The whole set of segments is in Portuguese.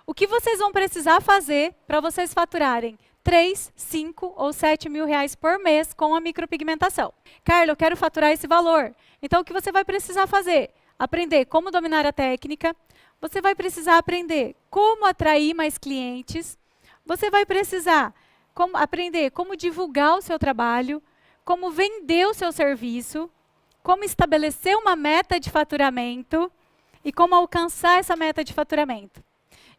O que vocês vão precisar fazer para vocês faturarem 3, 5 ou 7 mil reais por mês com a micropigmentação? Carla, eu quero faturar esse valor. Então, o que você vai precisar fazer? Aprender como dominar a técnica. Você vai precisar aprender como atrair mais clientes. Você vai precisar aprender como divulgar o seu trabalho, como vender o seu serviço, como estabelecer uma meta de faturamento e como alcançar essa meta de faturamento.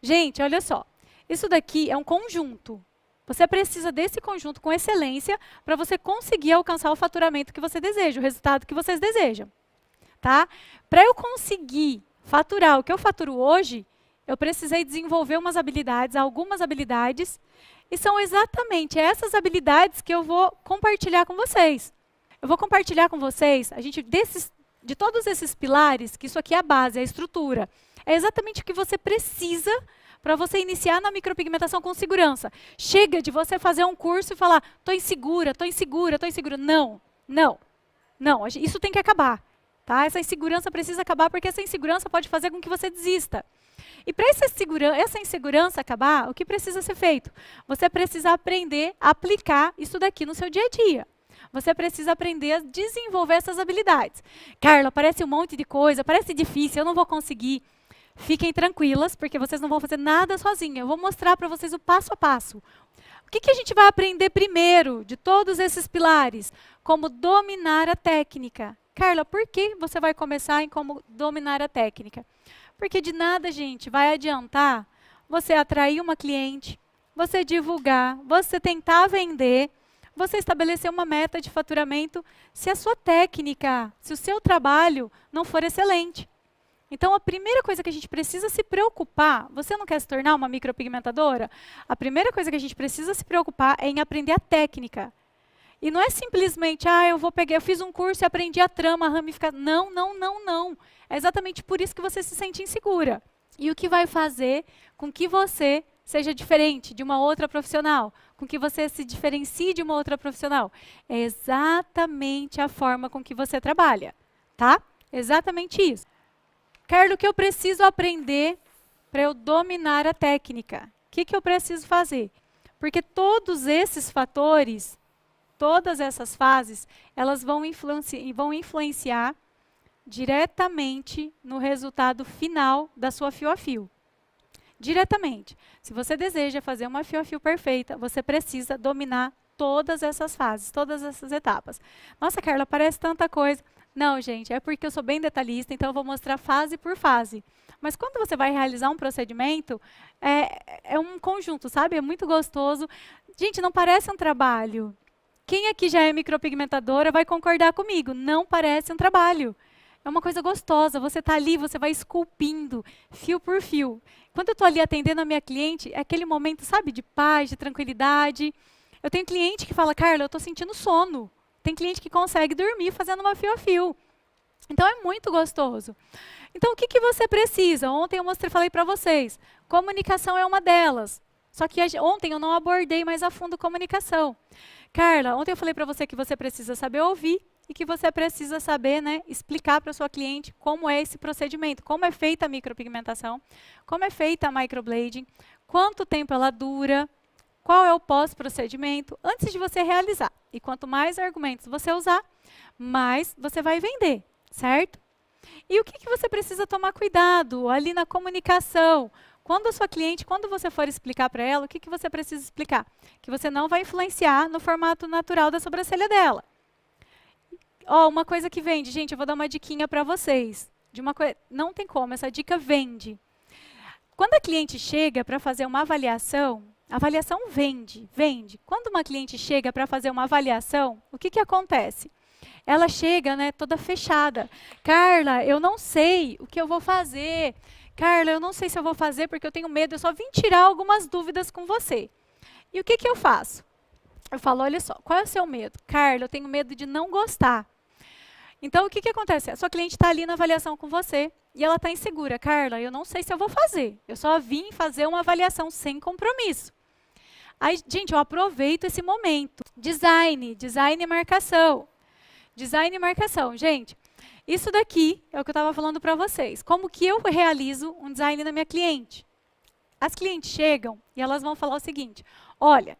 Gente, olha só, isso daqui é um conjunto. Você precisa desse conjunto com excelência para você conseguir alcançar o faturamento que você deseja, o resultado que vocês desejam. Tá? Para eu conseguir faturar o que eu faturo hoje, eu precisei desenvolver umas habilidades, algumas habilidades, e são exatamente essas habilidades que eu vou compartilhar com vocês. Eu vou compartilhar com vocês, de todos esses pilares, que isso aqui é a base, é a estrutura. É exatamente o que você precisa para você iniciar na micropigmentação com segurança. Chega de você fazer um curso e falar, estou insegura, estou insegura, estou insegura. Não, não, não, isso tem que acabar. Tá? Essa insegurança precisa acabar, porque essa insegurança pode fazer com que você desista. E para essa insegurança acabar, o que precisa ser feito? Você precisa aprender a aplicar isso daqui no seu dia a dia. Você precisa aprender a desenvolver essas habilidades. Carla, parece um monte de coisa, parece difícil, eu não vou conseguir. Fiquem tranquilas, porque vocês não vão fazer nada sozinhas. Eu vou mostrar para vocês o passo a passo. O que a gente vai aprender primeiro de todos esses pilares? Como dominar a técnica. Carla, por que você vai começar em como dominar a técnica? Porque de nada, gente, vai adiantar você atrair uma cliente, você divulgar, você tentar vender, você estabelecer uma meta de faturamento se a sua técnica, se o seu trabalho não for excelente. Então, a primeira coisa que a gente precisa se preocupar, você não quer se tornar uma micropigmentadora? A primeira coisa que a gente precisa se preocupar é em aprender a técnica. E não é simplesmente, eu fiz um curso e aprendi a trama, a ramificação. Não, não, não, não. É exatamente por isso que você se sente insegura. E o que vai fazer com que você seja diferente de uma outra profissional, com que você se diferencie de uma outra profissional? É exatamente a forma com que você trabalha, tá? Exatamente isso. Carla, o que eu preciso aprender para eu dominar a técnica? O que eu preciso fazer? Porque todos esses fatores, todas essas fases, elas vão influenciar diretamente no resultado final da sua fio a fio. Diretamente. Se você deseja fazer uma fio a fio perfeita, você precisa dominar todas essas fases, todas essas etapas. Nossa, Carla, parece tanta coisa. Não, gente, é porque eu sou bem detalhista, então eu vou mostrar fase por fase. Mas quando você vai realizar um procedimento, é um conjunto, sabe? É muito gostoso. Gente, não parece um trabalho. Quem aqui já é micropigmentadora vai concordar comigo. Não parece um trabalho. É uma coisa gostosa. Você está ali, você vai esculpindo, fio por fio. Quando eu estou ali atendendo a minha cliente, é aquele momento, sabe, de paz, de tranquilidade. Eu tenho cliente que fala, Carla, eu estou sentindo sono. Tem cliente que consegue dormir fazendo uma fio a fio. Então, é muito gostoso. Então, o que você precisa? Ontem eu falei para vocês, comunicação é uma delas. Só que ontem eu não abordei mais a fundo comunicação. Carla, ontem eu falei para você que você precisa saber ouvir e que você precisa saber, né, explicar para a sua cliente como é esse procedimento, como é feita a micropigmentação, como é feita a microblading, quanto tempo ela dura, qual é o pós-procedimento, antes de você realizar. E quanto mais argumentos você usar, mais você vai vender, certo? E o que você precisa tomar cuidado ali na comunicação? Quando a sua cliente, quando você for explicar para ela, o que você precisa explicar? Que você não vai influenciar no formato natural da sobrancelha dela. Uma coisa que vende, gente, eu vou dar uma diquinha para vocês. Não tem como, essa dica vende. Quando a cliente chega para fazer uma avaliação vende. Quando uma cliente chega para fazer uma avaliação, o que acontece? Ela chega, né, toda fechada. Carla, eu não sei o que eu vou fazer. Carla, eu não sei se eu vou fazer porque eu tenho medo. Eu só vim tirar algumas dúvidas com você. E o que eu faço? Eu falo, olha só, qual é o seu medo? Carla, eu tenho medo de não gostar. Então, o que acontece? A sua cliente está ali na avaliação com você e ela está insegura. Carla, eu não sei se eu vou fazer. Eu só vim fazer uma avaliação sem compromisso. Aí, gente, eu aproveito esse momento. Design e marcação. Design e marcação. Gente, isso daqui é o que eu estava falando para vocês. Como que eu realizo um design na minha cliente? As clientes chegam e elas vão falar o seguinte: olha,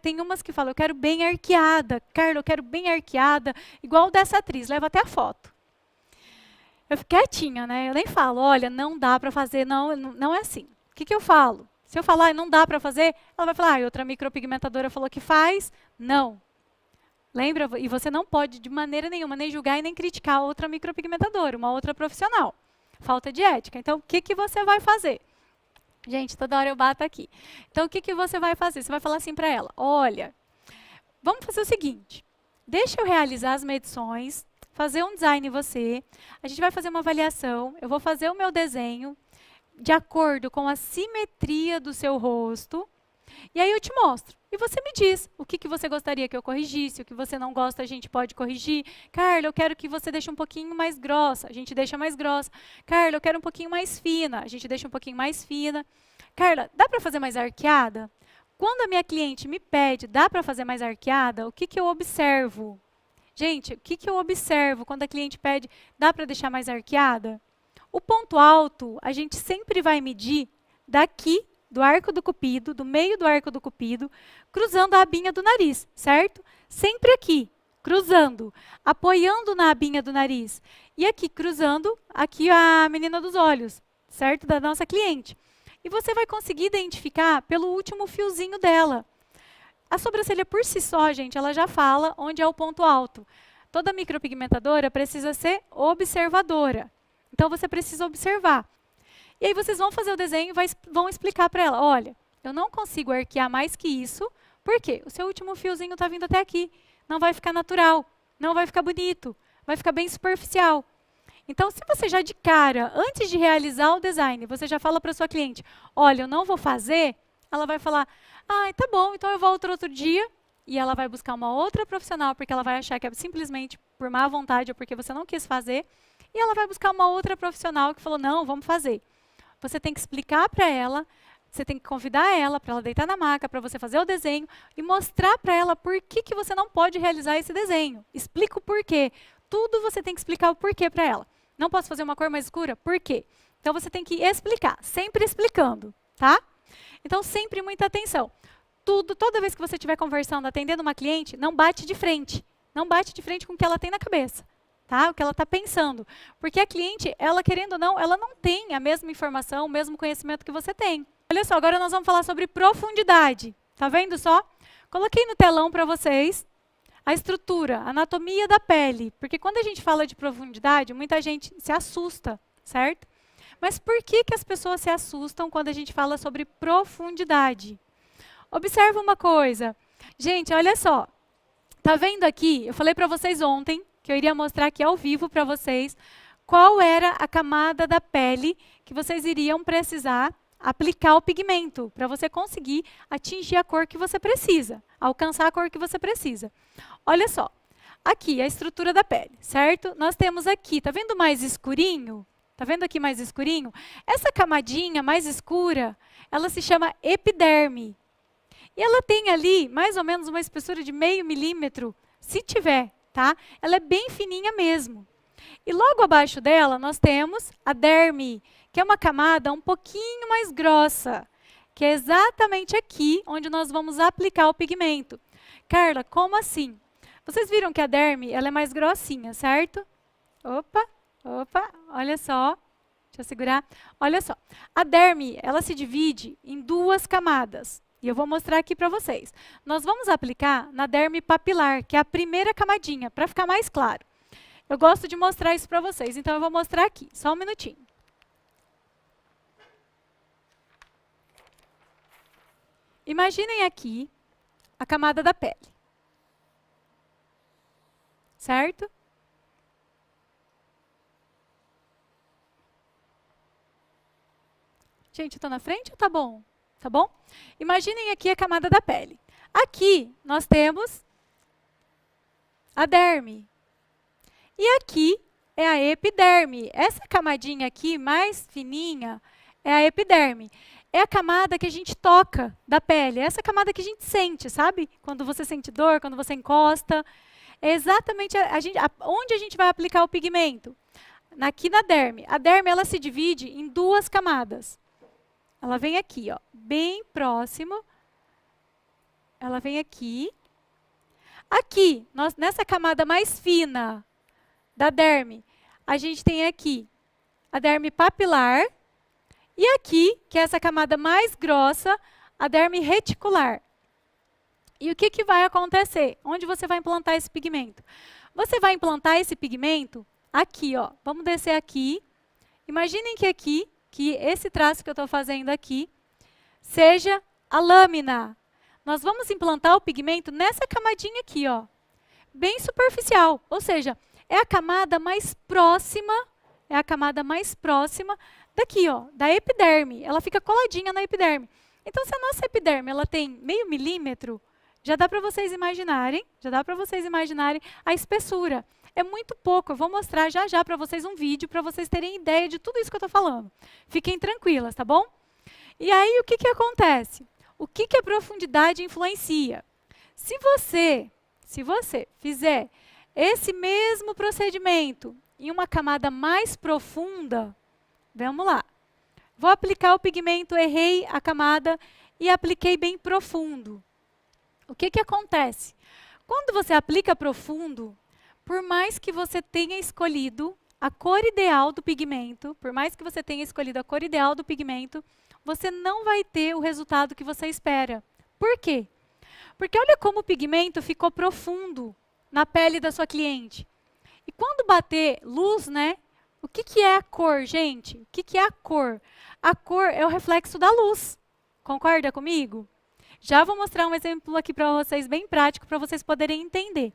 tem umas que falam, eu quero bem arqueada, Carla, eu quero bem arqueada, igual dessa atriz, leva até a foto. Eu fico quietinha, né? Eu nem falo, olha, não dá para fazer, não é assim. O que eu falo? Se eu falar, não dá para fazer, ela vai falar, outra micropigmentadora falou que faz, não. Lembra? E você não pode, de maneira nenhuma, nem julgar e nem criticar outra micropigmentadora, uma outra profissional. Falta de ética. Então, o que você vai fazer? Gente, toda hora eu bato aqui. Então, o que você vai fazer? Você vai falar assim para ela, olha, vamos fazer o seguinte, deixa eu realizar as medições, fazer um design em você, a gente vai fazer uma avaliação, eu vou fazer o meu desenho de acordo com a simetria do seu rosto, e aí eu te mostro. E você me diz o que você gostaria que eu corrigisse, o que você não gosta a gente pode corrigir. Carla, eu quero que você deixe um pouquinho mais grossa, a gente deixa mais grossa. Carla, eu quero um pouquinho mais fina, a gente deixa um pouquinho mais fina. Carla, dá para fazer mais arqueada? Quando a minha cliente me pede, dá para fazer mais arqueada, o que eu observo? Gente, o que eu observo quando a cliente pede, dá para deixar mais arqueada? O ponto alto, a gente sempre vai medir daqui do arco do cupido, do meio do arco do cupido, cruzando a abinha do nariz, certo? Sempre aqui, cruzando, apoiando na abinha do nariz. E aqui, cruzando, aqui a menina dos olhos, certo? Da nossa cliente. E você vai conseguir identificar pelo último fiozinho dela. A sobrancelha por si só, gente, ela já fala onde é o ponto alto. Toda micropigmentadora precisa ser observadora. Então, você precisa observar. E aí vocês vão fazer o desenho e vão explicar para ela, olha, eu não consigo arquear mais que isso, por quê? O seu último fiozinho está vindo até aqui, não vai ficar natural, não vai ficar bonito, vai ficar bem superficial. Então, se você já de cara, antes de realizar o design, você já fala para a sua cliente, olha, eu não vou fazer, ela vai falar, tá bom, então eu volto outro dia, e ela vai buscar uma outra profissional, porque ela vai achar que é simplesmente por má vontade ou porque você não quis fazer, e ela vai buscar uma outra profissional que falou, não, vamos fazer. Você tem que explicar para ela, você tem que convidar ela para ela deitar na maca, para você fazer o desenho e mostrar para ela por que você não pode realizar esse desenho. Explica o porquê. Tudo você tem que explicar o porquê para ela. Não posso fazer uma cor mais escura? Por quê? Então você tem que explicar, sempre explicando, tá? Então sempre muita atenção. Toda vez que você estiver conversando, atendendo uma cliente, não bate de frente. Não bate de frente com o que ela tem na cabeça. Tá? O que ela está pensando. Porque a cliente, ela querendo ou não, ela não tem a mesma informação, o mesmo conhecimento que você tem. Olha só, agora nós vamos falar sobre profundidade. Tá vendo só? Coloquei no telão para vocês a estrutura, a anatomia da pele. Porque quando a gente fala de profundidade, muita gente se assusta, certo? Mas por que as pessoas se assustam quando a gente fala sobre profundidade? Observa uma coisa. Gente, olha só. Tá vendo aqui? Eu falei para vocês ontem que eu iria mostrar aqui ao vivo para vocês qual era a camada da pele que vocês iriam precisar aplicar o pigmento, para você conseguir atingir a cor que você precisa, alcançar a cor que você precisa. Olha só, aqui a estrutura da pele, certo? Nós temos aqui, tá vendo mais escurinho? Tá vendo aqui mais escurinho? Essa camadinha mais escura, ela se chama epiderme. E ela tem ali mais ou menos uma espessura de 0,5 milímetro, se tiver. Tá? Ela é bem fininha mesmo. E logo abaixo dela nós temos a derme, que é uma camada um pouquinho mais grossa, que é exatamente aqui onde nós vamos aplicar o pigmento. Carla, como assim? Vocês viram que a derme ela é mais grossinha, certo? Opa, olha só. Deixa eu segurar. Olha só. A derme, ela se divide em 2 camadas. E eu vou mostrar aqui para vocês. Nós vamos aplicar na derme papilar, que é a primeira camadinha, para ficar mais claro. Eu gosto de mostrar isso para vocês, então eu vou mostrar aqui. Só um minutinho. Imaginem aqui a camada da pele. Certo? Gente, estou na frente ou tá bom? Tá bom? Imaginem aqui a camada da pele. Aqui nós temos a derme. E aqui é a epiderme. Essa camadinha aqui, mais fininha, é a epiderme. É a camada que a gente toca da pele. É essa camada que a gente sente, sabe? Quando você sente dor, quando você encosta. É exatamente onde a gente vai aplicar o pigmento. Aqui na derme. A derme ela se divide em 2 camadas. ela vem aqui, ó, bem próximo. Ela vem aqui. Aqui, nessa camada mais fina da derme, a gente tem aqui a derme papilar. E aqui, que é essa camada mais grossa, a derme reticular. E o que, que vai acontecer? Onde você vai implantar esse pigmento? Você vai implantar esse pigmento aqui, ó. Vamos descer aqui. Imaginem que aqui, que esse traço que eu estou fazendo aqui, seja a lâmina. Nós vamos implantar o pigmento nessa camadinha aqui, ó. Bem superficial, ou seja, é a camada mais próxima, daqui, ó, da epiderme. Ela fica coladinha na epiderme. Então, se a nossa epiderme ela tem meio milímetro, já dá para vocês imaginarem a espessura. É muito pouco, eu vou mostrar já já para vocês um vídeo, para vocês terem ideia de tudo isso que eu estou falando. Fiquem tranquilas, tá bom? E aí, o que, que acontece? O que, que a profundidade influencia? Se você fizer esse mesmo procedimento em uma camada mais profunda, vamos lá. Vou aplicar o pigmento, errei a camada e apliquei bem profundo. O que, que acontece? Quando você aplica profundo, por mais que você tenha escolhido a cor ideal do pigmento, você não vai ter o resultado que você espera. Por quê? Porque olha como o pigmento ficou profundo na pele da sua cliente. E quando bater luz, né? O que, que é a cor, gente? O que, que é a cor? A cor é o reflexo da luz. Concorda comigo? Já vou mostrar um exemplo aqui para vocês, bem prático, para vocês poderem entender.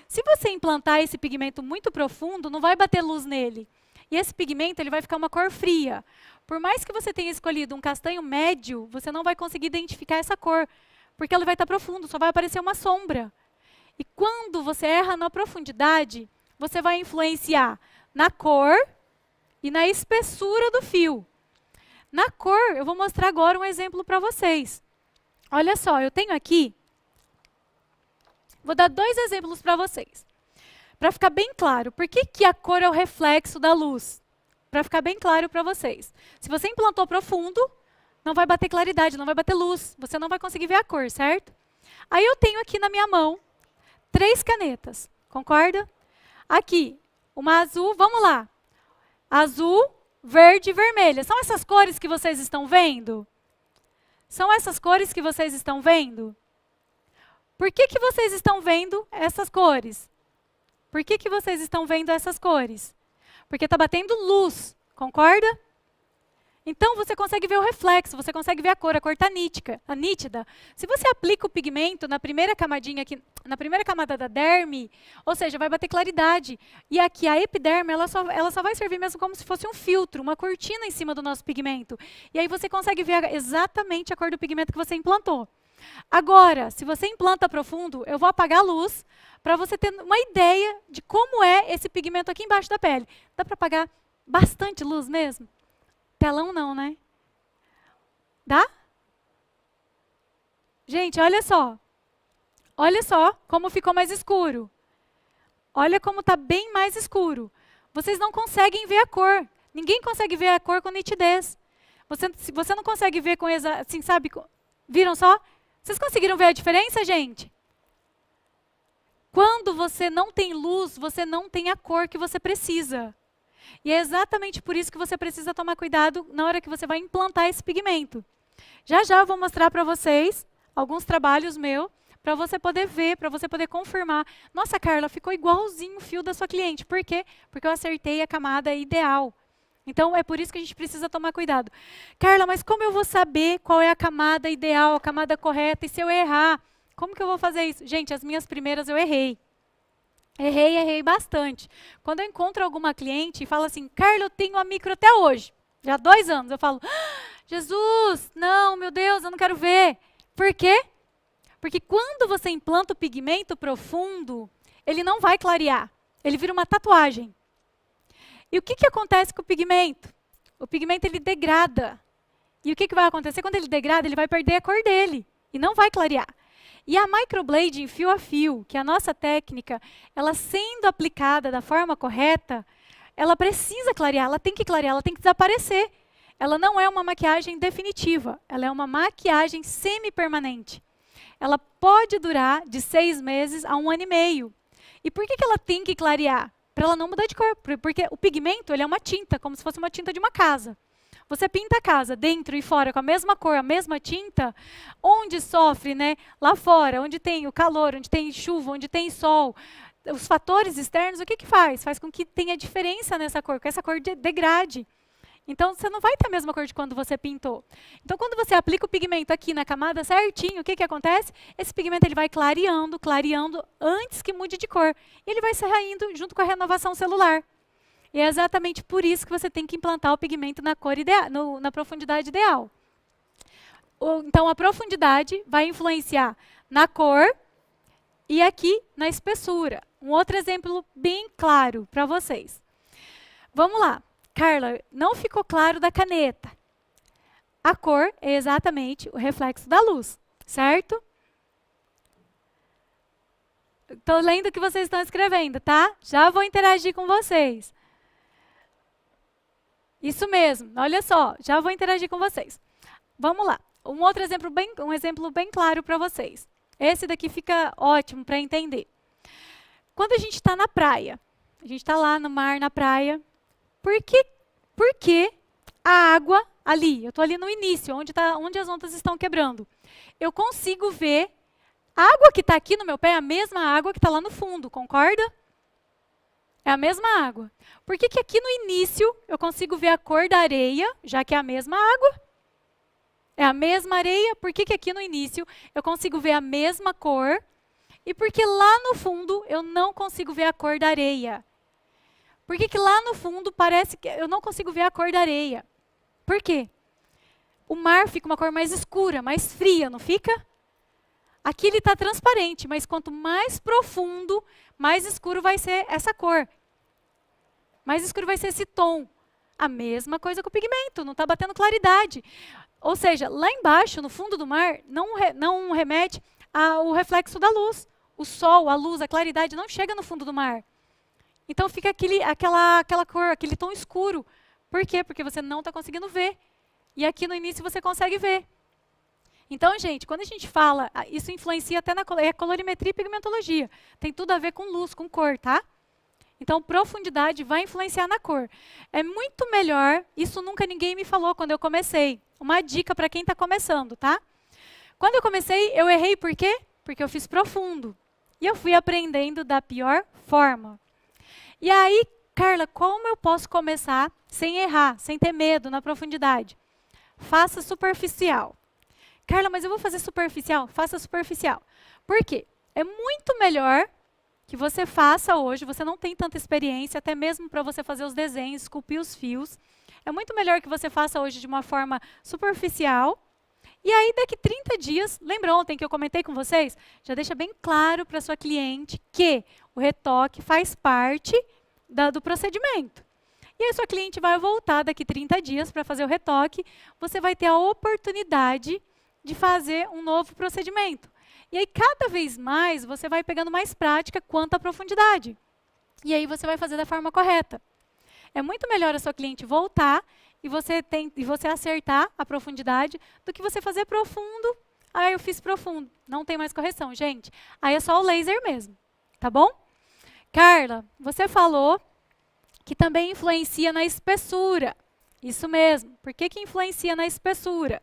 Se você implantar esse pigmento muito profundo, não vai bater luz nele. E esse pigmento ele vai ficar uma cor fria. Por mais que você tenha escolhido um castanho médio, você não vai conseguir identificar essa cor, porque ela vai estar profundo, só vai aparecer uma sombra. E quando você erra na profundidade, você vai influenciar na cor e na espessura do fio. Na cor, eu vou mostrar agora um exemplo para vocês. Olha só, eu tenho aqui, vou dar 2 exemplos para vocês. Para ficar bem claro, por que, que a cor é o reflexo da luz? Para ficar bem claro para vocês. Se você implantou profundo, não vai bater claridade, não vai bater luz. Você não vai conseguir ver a cor, certo? Aí eu tenho aqui na minha mão 3 canetas, concorda? Aqui, uma azul, vamos lá. Azul, verde e vermelha. São essas cores que vocês estão vendo? São essas cores que vocês estão vendo? Por que, que vocês estão vendo essas cores? Por que, que vocês estão vendo essas cores? Porque está batendo luz, concorda? Então, você consegue ver o reflexo, você consegue ver a cor está nítida. Se você aplica o pigmento na primeira camadinha aqui, na primeira camada da derme, ou seja, vai bater claridade. E aqui a epiderme, ela só vai servir mesmo como se fosse um filtro, uma cortina em cima do nosso pigmento. E aí você consegue ver exatamente a cor do pigmento que você implantou. Agora, se você implanta profundo, eu vou apagar a luz para você ter uma ideia de como é esse pigmento aqui embaixo da pele. Dá para apagar bastante luz mesmo? Telão não, né? Dá? Gente, olha só. Olha só como ficou mais escuro. Olha como está bem mais escuro. Vocês não conseguem ver a cor. Ninguém consegue ver a cor com nitidez. Você não consegue ver com assim, sabe? Viram só? Vocês conseguiram ver a diferença, gente? Quando você não tem luz, você não tem a cor que você precisa. E é exatamente por isso que você precisa tomar cuidado na hora que você vai implantar esse pigmento. Já já eu vou mostrar para vocês alguns trabalhos meus, para você poder ver, para você poder confirmar. Nossa, Carla, ficou igualzinho o fio da sua cliente. Por quê? Porque eu acertei a camada ideal. Então, é por isso que a gente precisa tomar cuidado. Carla, mas como eu vou saber qual é a camada ideal, a camada correta? E se eu errar, como que eu vou fazer isso? Gente, as minhas primeiras eu errei. Errei bastante. Quando eu encontro alguma cliente e fala assim, Carla, eu tenho a micro até hoje, já há 2 anos, eu falo, Jesus, não, meu Deus, eu não quero ver. Por quê? Porque quando você implanta o pigmento profundo, ele não vai clarear, ele vira uma tatuagem. E o que, que acontece com o pigmento? O pigmento ele degrada. E o que, que vai acontecer? Quando ele degrada, ele vai perder a cor dele e não vai clarear. E a microblading fio a fio, que é a nossa técnica, ela sendo aplicada da forma correta, ela precisa clarear, ela tem que desaparecer. ela não é uma maquiagem definitiva, ela é uma maquiagem semi-permanente. Ela pode durar de 6 meses a 1 ano e meio. E por que ela tem que clarear? Para ela não mudar de cor, porque o pigmento ele é uma tinta, como se fosse uma tinta de uma casa. Você pinta a casa dentro e fora com a mesma cor, a mesma tinta, onde sofre, né? Lá fora, onde tem o calor, onde tem chuva, onde tem sol, os fatores externos, o que que faz? Faz com que tenha diferença nessa cor, que essa cor degrade. Então, você não vai ter a mesma cor de quando você pintou. Então, quando você aplica o pigmento aqui na camada certinho, o que que acontece? Esse pigmento ele vai clareando, clareando antes que mude de cor. E ele vai saindo junto com a renovação celular. E é exatamente por isso que você tem que implantar o pigmento na cor ideal, na profundidade ideal. Então, a profundidade vai influenciar na cor e aqui na espessura. Um outro exemplo bem claro para vocês. Vamos lá. Carla, não ficou claro da caneta. A cor é exatamente o reflexo da luz, certo? Estou lendo o que vocês estão escrevendo, tá? Já vou interagir com vocês. Isso mesmo, olha só, já vou interagir com vocês. Vamos lá, um exemplo bem claro para vocês. Esse daqui fica ótimo para entender. Quando a gente está na praia, a gente está lá no mar, na praia, por que a água ali, eu estou ali no início, onde as ondas estão quebrando, eu consigo ver a água que está aqui no meu pé é a mesma água que está lá no fundo, concorda? É a mesma água. Por que aqui no início eu consigo ver a cor da areia, já que é a mesma água? É a mesma areia, por que aqui no início eu consigo ver a mesma cor? E por que lá no fundo eu não consigo ver a cor da areia? Por que lá no fundo parece que eu não consigo ver a cor da areia? Por quê? O mar fica uma cor mais escura, mais fria, não fica? Aqui ele está transparente, mas quanto mais profundo, mais escuro vai ser essa cor. Mais escuro vai ser esse tom. A mesma coisa com o pigmento, não está batendo claridade. Ou seja, lá embaixo, no fundo do mar, não remete ao reflexo da luz. O sol, a luz, a claridade não chega no fundo do mar. Então fica aquela cor, aquele tom escuro. Por quê? Porque você não está conseguindo ver. E aqui no início você consegue ver. Então, gente, quando a gente fala, isso influencia até na colorimetria e pigmentologia. Tem tudo a ver com luz, com cor, tá? Então, profundidade vai influenciar na cor. É muito melhor, isso nunca ninguém me falou quando eu comecei. Uma dica para quem está começando, tá? Quando eu comecei, eu errei por quê? Porque eu fiz profundo. E eu fui aprendendo da pior forma. E aí, Carla, como eu posso começar sem errar, sem ter medo na profundidade? Faça superficial. Carla, mas eu vou fazer superficial? Faça superficial. Por quê? É muito melhor que você faça hoje, você não tem tanta experiência, até mesmo para você fazer os desenhos, esculpir os fios. É muito melhor que você faça hoje de uma forma superficial. E aí, daqui 30 dias, lembra ontem que eu comentei com vocês? Já deixa bem claro para a sua cliente que o retoque faz parte do procedimento. E aí, sua cliente vai voltar daqui 30 dias para fazer o retoque, você vai ter a oportunidade de fazer um novo procedimento. E aí, cada vez mais, você vai pegando mais prática quanto à profundidade. E aí, você vai fazer da forma correta. É muito melhor a sua cliente voltar e você acertar a profundidade do que você fazer profundo. Ah, eu fiz profundo. Não tem mais correção, gente. Aí é só o laser mesmo, tá bom? Carla, você falou que também influencia na espessura. Isso mesmo. Por que influencia na espessura?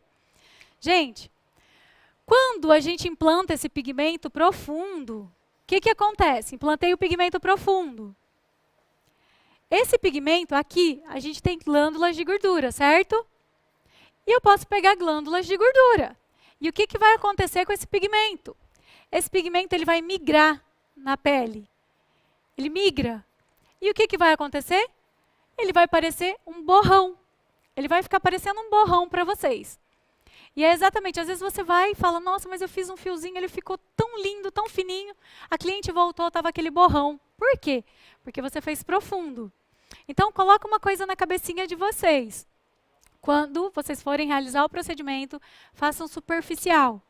Gente, quando a gente implanta esse pigmento profundo, o que acontece? Implantei o pigmento profundo. Esse pigmento aqui, a gente tem glândulas de gordura, certo? E eu posso pegar glândulas de gordura. E o que vai acontecer com esse pigmento? Esse pigmento ele vai migrar na pele. Ele migra. E o que vai acontecer? Ele vai parecer um borrão. Ele vai ficar parecendo um borrão para vocês. E é exatamente, às vezes você vai e fala, nossa, mas eu fiz um fiozinho, ele ficou tão lindo, tão fininho. A cliente voltou, estava aquele borrão. Por quê? Porque você fez profundo. Então, coloca uma coisa na cabecinha de vocês. Quando vocês forem realizar o procedimento, façam superficial.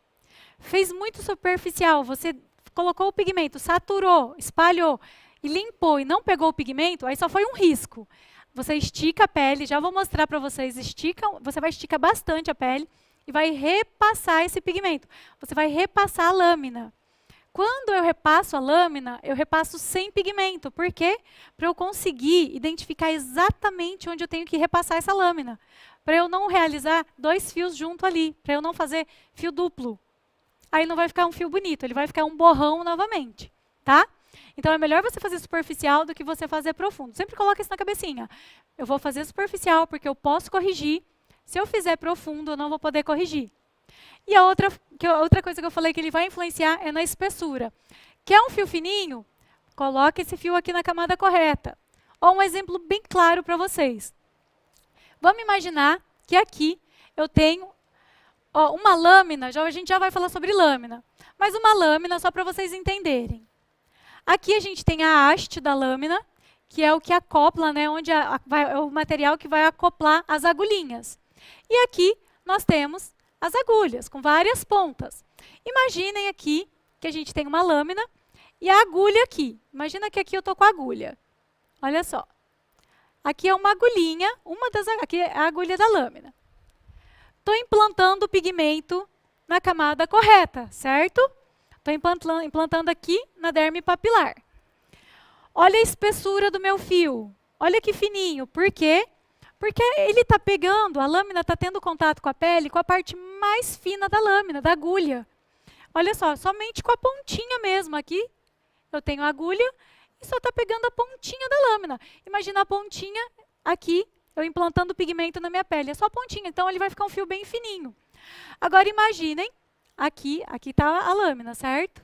Fez muito superficial, você colocou o pigmento, saturou, espalhou e limpou e não pegou o pigmento, aí só foi um risco. Você estica a pele, já vou mostrar para vocês, você vai esticar bastante a pele e vai repassar esse pigmento. Você vai repassar a lâmina. Quando eu repasso a lâmina, eu repasso sem pigmento. Por quê? Para eu conseguir identificar exatamente onde eu tenho que repassar essa lâmina. Para eu não realizar 2 fios junto ali, para eu não fazer fio duplo. Aí não vai ficar um fio bonito, ele vai ficar um borrão novamente, tá? Então é melhor você fazer superficial do que você fazer profundo. Sempre coloca isso na cabecinha. Eu vou fazer superficial porque eu posso corrigir. Se eu fizer profundo, eu não vou poder corrigir. E a outra coisa que eu falei que ele vai influenciar é na espessura. Quer um fio fininho? Coloque esse fio aqui na camada correta. Ou um exemplo bem claro para vocês. Vamos imaginar que aqui eu tenho uma lâmina, a gente já vai falar sobre lâmina, mas uma lâmina só para vocês entenderem. Aqui a gente tem a haste da lâmina, que é o que acopla, né, onde é o material que vai acoplar as agulhinhas. E aqui nós temos as agulhas, com várias pontas. Imaginem aqui que a gente tem uma lâmina e a agulha aqui. Imagina que aqui eu estou com a agulha. Olha só. Aqui é uma agulhinha, aqui é a agulha da lâmina. Estou implantando o pigmento na camada correta, certo? Estou implantando aqui na derme papilar. Olha a espessura do meu fio. Olha que fininho. Por quê? Porque ele está pegando, a lâmina está tendo contato com a pele, com a parte mais fina da lâmina, da agulha. Olha só, somente com a pontinha mesmo. Aqui eu tenho a agulha e só está pegando a pontinha da lâmina. Imagina a pontinha aqui, eu implantando o pigmento na minha pele. É só a pontinha, então ele vai ficar um fio bem fininho. Agora imaginem, aqui está a lâmina, certo?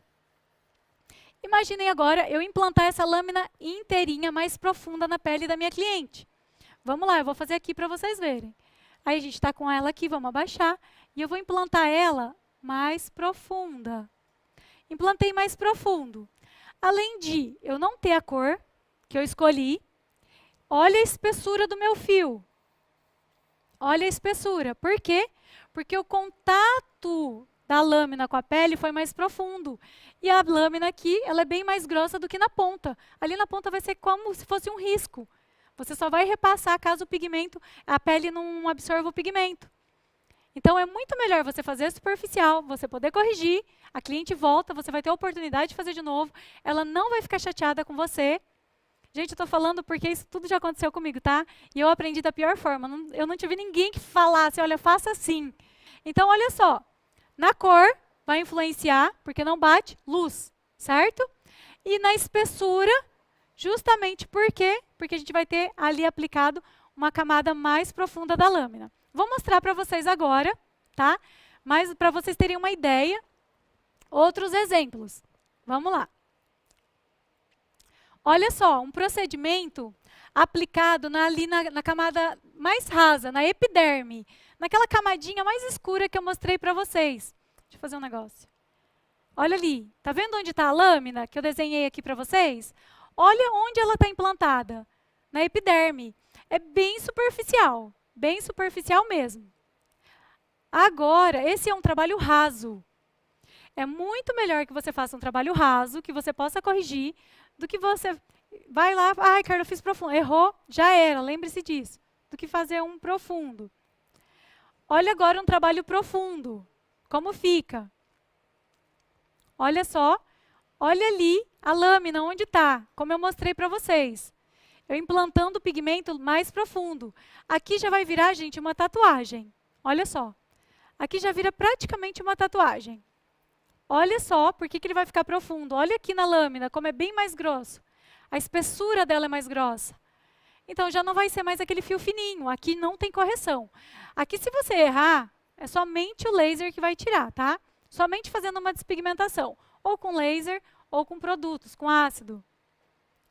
Imaginem agora eu implantar essa lâmina inteirinha, mais profunda na pele da minha cliente. Vamos lá, eu vou fazer aqui para vocês verem. Aí a gente está com ela aqui, vamos abaixar. E eu vou implantar ela mais profunda. Implantei mais profundo. Além de eu não ter a cor que eu escolhi, olha a espessura do meu fio. Olha a espessura. Por quê? Porque o contato da lâmina com a pele foi mais profundo. E a lâmina aqui, ela é bem mais grossa do que na ponta. Ali na ponta vai ser como se fosse um risco. Você só vai repassar caso o pigmento, a pele não absorva o pigmento. Então é muito melhor você fazer superficial, você poder corrigir, a cliente volta, você vai ter a oportunidade de fazer de novo, ela não vai ficar chateada com você. Gente, eu estou falando porque isso tudo já aconteceu comigo, tá? E eu aprendi da pior forma. Eu não tive ninguém que falasse, olha, faça assim. Então, olha só, na cor vai influenciar, porque não bate, luz, certo? E na espessura, justamente por quê? Porque a gente vai ter ali aplicado uma camada mais profunda da lâmina. Vou mostrar para vocês agora, tá? Mas para vocês terem uma ideia, outros exemplos. Vamos lá. Olha só, um procedimento aplicado ali na camada mais rasa, na epiderme, naquela camadinha mais escura que eu mostrei para vocês. Deixa eu fazer um negócio. Olha ali, tá vendo onde está a lâmina que eu desenhei aqui para vocês? Olha onde ela está implantada, na epiderme. É bem superficial mesmo. Agora, esse é um trabalho raso. É muito melhor que você faça um trabalho raso, que você possa corrigir, do que você vai lá, ai, Carla, eu fiz profundo. Errou, já era, lembre-se disso. Do que fazer um profundo. Olha agora um trabalho profundo. Como fica? Olha só, olha ali a lâmina, onde está, como eu mostrei para vocês. Eu implantando o pigmento mais profundo. Aqui já vai virar, gente, uma tatuagem. Olha só. Aqui já vira praticamente uma tatuagem. Olha só por que ele vai ficar profundo. Olha aqui na lâmina, como é bem mais grosso. A espessura dela é mais grossa. Então, já não vai ser mais aquele fio fininho. Aqui não tem correção. Aqui, se você errar, é somente o laser que vai tirar, tá? Somente fazendo uma despigmentação. Ou com laser, ou com produtos, com ácido.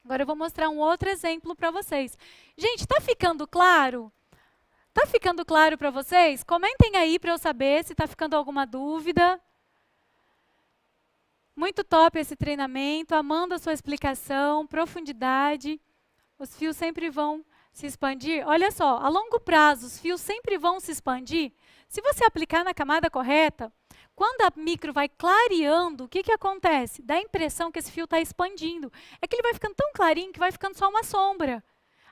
Agora eu vou mostrar um outro exemplo para vocês. Gente, está ficando claro? Está ficando claro para vocês? Comentem aí para eu saber se está ficando alguma dúvida. Muito top esse treinamento, amando a sua explicação, profundidade. Os fios sempre vão se expandir. Olha só, a longo prazo, os fios sempre vão se expandir. Se você aplicar na camada correta, quando a micro vai clareando, o que acontece? Dá a impressão que esse fio está expandindo. É que ele vai ficando tão clarinho que vai ficando só uma sombra.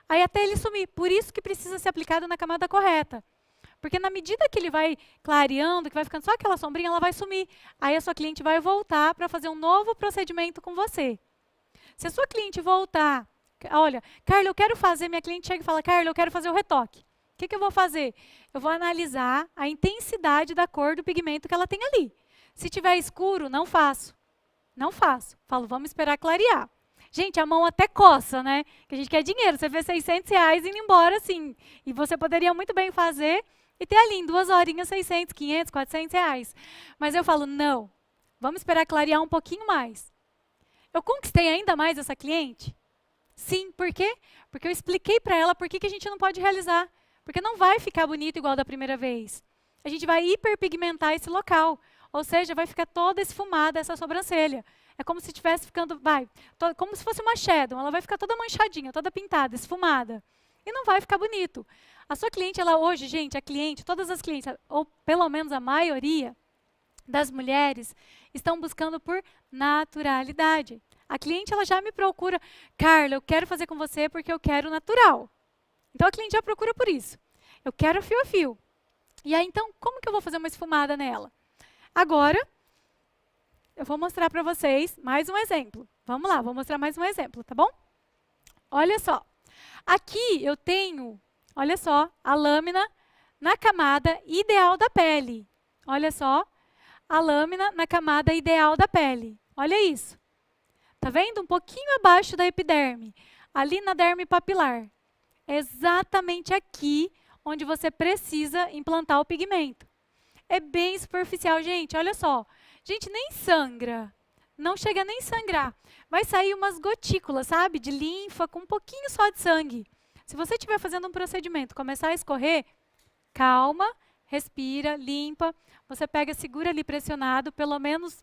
Aí até ele sumir. Por isso que precisa ser aplicado na camada correta. Porque na medida que ele vai clareando, que vai ficando só aquela sombrinha, ela vai sumir. Aí a sua cliente vai voltar para fazer um novo procedimento com você. Se a sua cliente voltar, olha, Carla, eu quero fazer, minha cliente chega e fala, Carla, eu quero fazer o retoque. O que eu vou fazer? Eu vou analisar a intensidade da cor do pigmento que ela tem ali. Se tiver escuro, não faço. Não faço. Falo, vamos esperar clarear. Gente, a mão até coça, né? Que a gente quer dinheiro. Você vê R$600 indo embora, assim. E você poderia muito bem fazer e ter ali em 2 horinhas 600, 500, R$400. Mas eu falo, não. Vamos esperar clarear um pouquinho mais. Eu conquistei ainda mais essa cliente? Sim, por quê? Porque eu expliquei para ela por que a gente não pode realizar. Porque não vai ficar bonito igual da primeira vez. A gente vai hiperpigmentar esse local. Ou seja, vai ficar toda esfumada essa sobrancelha. É como se estivesse ficando, como se fosse uma shadow. Ela vai ficar toda manchadinha, toda pintada, esfumada. E não vai ficar bonito. A sua cliente, ela hoje, gente, a cliente, todas as clientes, ou pelo menos a maioria das mulheres, estão buscando por naturalidade. A cliente, ela já me procura, Carla, eu quero fazer com você porque eu quero natural. Então, a cliente já procura por isso. Eu quero fio a fio. E aí, então, como que eu vou fazer uma esfumada nela? Agora, eu vou mostrar para vocês mais um exemplo. Vamos lá, vou mostrar mais um exemplo, tá bom? Olha só. Aqui eu tenho, olha só, a lâmina na camada ideal da pele. Olha só, a lâmina na camada ideal da pele. Olha isso. Tá vendo? Um pouquinho abaixo da epiderme. Ali na derme papilar. É exatamente aqui onde você precisa implantar o pigmento. É bem superficial, gente. Olha só. Gente, nem sangra. Não chega nem sangrar. Vai sair umas gotículas, sabe? De linfa com um pouquinho só de sangue. Se você estiver fazendo um procedimento, começar a escorrer, calma, respira, limpa. Você pega, segura ali pressionado, pelo menos,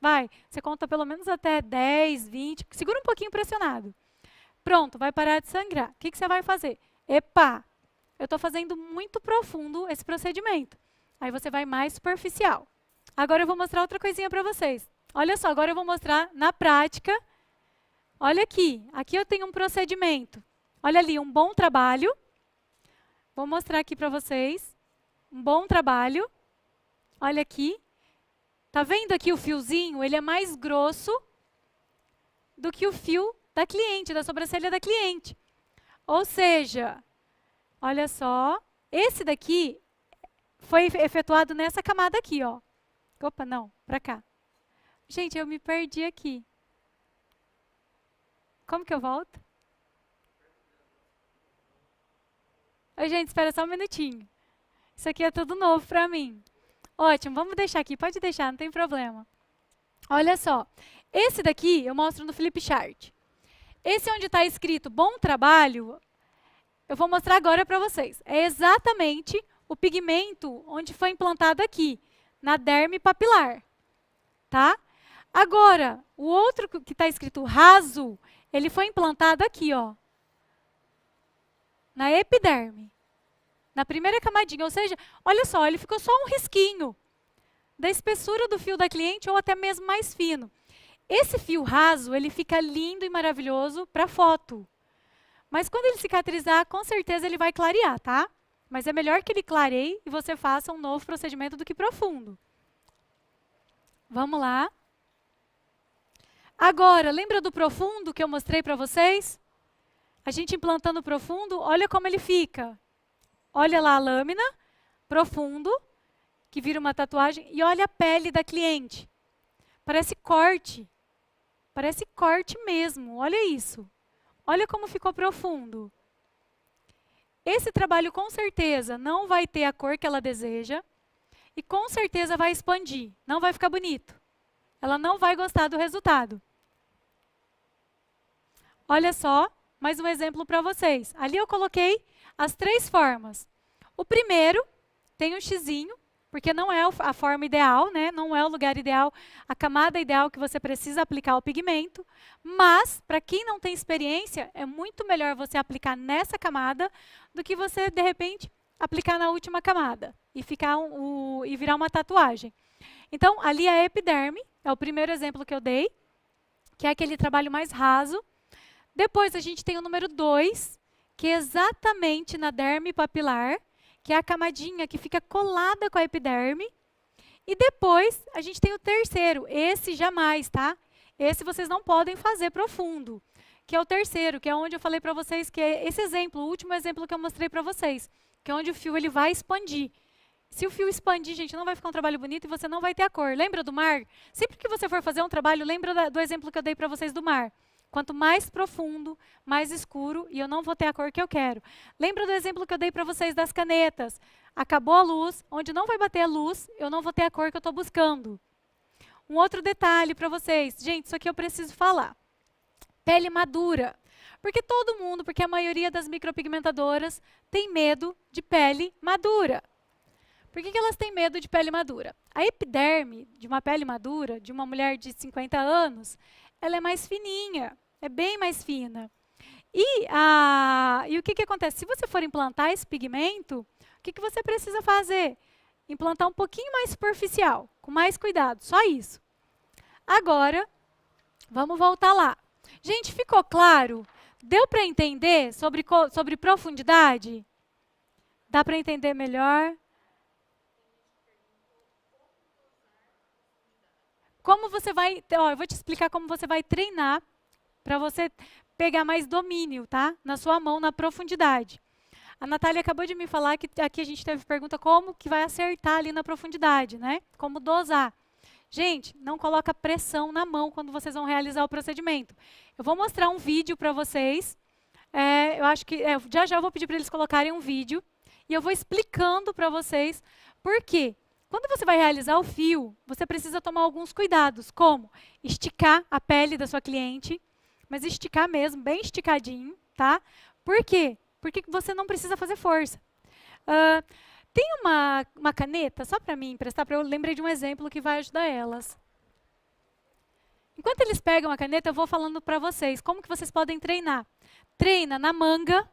você conta pelo menos até 10, 20, segura um pouquinho pressionado. Pronto, vai parar de sangrar. O que você vai fazer? Epa, eu estou fazendo muito profundo esse procedimento. Aí você vai mais superficial. Agora eu vou mostrar outra coisinha para vocês. Olha só, agora eu vou mostrar na prática. Olha aqui, aqui eu tenho um procedimento. Olha ali, um bom trabalho. Vou mostrar aqui para vocês. Um bom trabalho. Olha aqui. Tá vendo aqui o fiozinho? Ele é mais grosso do que o fio da cliente, da sobrancelha da cliente. Ou seja, olha só, esse daqui foi efetuado nessa camada aqui, ó. Opa, não, para cá. Gente, eu me perdi aqui. Como que eu volto? Oi, gente, espera só um minutinho. Isso aqui é tudo novo para mim. Ótimo, vamos deixar aqui. Pode deixar, não tem problema. Olha só. Esse daqui eu mostro no Flip Chart. Esse onde está escrito bom trabalho, eu vou mostrar agora para vocês. É exatamente o pigmento onde foi implantado aqui, na derme papilar. Tá? Agora, o outro que está escrito raso, ele foi implantado aqui, ó. Na epiderme. Na primeira camadinha, ou seja, olha só, ele ficou só um risquinho da espessura do fio da cliente ou até mesmo mais fino. Esse fio raso, ele fica lindo e maravilhoso para foto. Mas quando ele cicatrizar, com certeza ele vai clarear, tá? Mas é melhor que ele clareie e você faça um novo procedimento do que profundo. Vamos lá. Agora, lembra do profundo que eu mostrei para vocês? A gente implantando o profundo, olha como ele fica. Olha lá a lâmina, profundo, que vira uma tatuagem, e olha a pele da cliente. Parece corte. Parece corte mesmo, olha isso. Olha como ficou profundo. Esse trabalho com certeza não vai ter a cor que ela deseja e com certeza vai expandir, não vai ficar bonito. Ela não vai gostar do resultado. Olha só, mais um exemplo para vocês. Ali eu coloquei as 3 formas. O primeiro tem um xizinho, porque não é a forma ideal, né? Não é o lugar ideal, a camada ideal que você precisa aplicar o pigmento. Mas, para quem não tem experiência, é muito melhor você aplicar nessa camada do que você, de repente, aplicar na última camada e virar uma tatuagem. Então, ali é a epiderme, é o primeiro exemplo que eu dei, que é aquele trabalho mais raso. Depois a gente tem o número 2, que é exatamente na derme papilar, que é a camadinha que fica colada com a epiderme. E depois, a gente tem o terceiro, esse jamais, tá? Esse vocês não podem fazer profundo, que é o terceiro, que é onde eu falei para vocês que é esse exemplo, o último exemplo que eu mostrei para vocês, que é onde o fio ele vai expandir. Se o fio expandir, gente, não vai ficar um trabalho bonito e você não vai ter a cor. Lembra do mar? Sempre que você for fazer um trabalho, lembra do exemplo que eu dei para vocês do mar. Quanto mais profundo, mais escuro, e eu não vou ter a cor que eu quero. Lembra do exemplo que eu dei para vocês das canetas? Acabou a luz, onde não vai bater a luz, eu não vou ter a cor que eu estou buscando. Um outro detalhe para vocês. Gente, isso aqui eu preciso falar. Pele madura. Porque a maioria das micropigmentadoras tem medo de pele madura. Por que elas têm medo de pele madura? A epiderme de uma pele madura, de uma mulher de 50 anos, ela é mais fininha, é bem mais fina. E o que acontece? Se você for implantar esse pigmento, o que você precisa fazer? Implantar um pouquinho mais superficial, com mais cuidado, só isso. Agora, vamos voltar lá. Gente, ficou claro? Deu para entender sobre profundidade? Dá para entender melhor? Como você vai... eu vou te explicar como você vai treinar para você pegar mais domínio, tá? Na sua mão, na profundidade. A Natália acabou de me falar que aqui a gente teve pergunta como que vai acertar ali na profundidade, né? Como dosar. Gente, não coloca pressão na mão quando vocês vão realizar o procedimento. Eu vou mostrar um vídeo para vocês. Eu acho que já eu vou pedir para eles colocarem um vídeo e eu vou explicando para vocês por quê. Quando você vai realizar o fio, você precisa tomar alguns cuidados, como esticar a pele da sua cliente, mas esticar mesmo, bem esticadinho, tá? Por quê? Porque você não precisa fazer força. Tem uma caneta, só para mim emprestar, eu lembrei de um exemplo que vai ajudar elas. Enquanto eles pegam a caneta, eu vou falando para vocês como que vocês podem treinar. Treina na manga.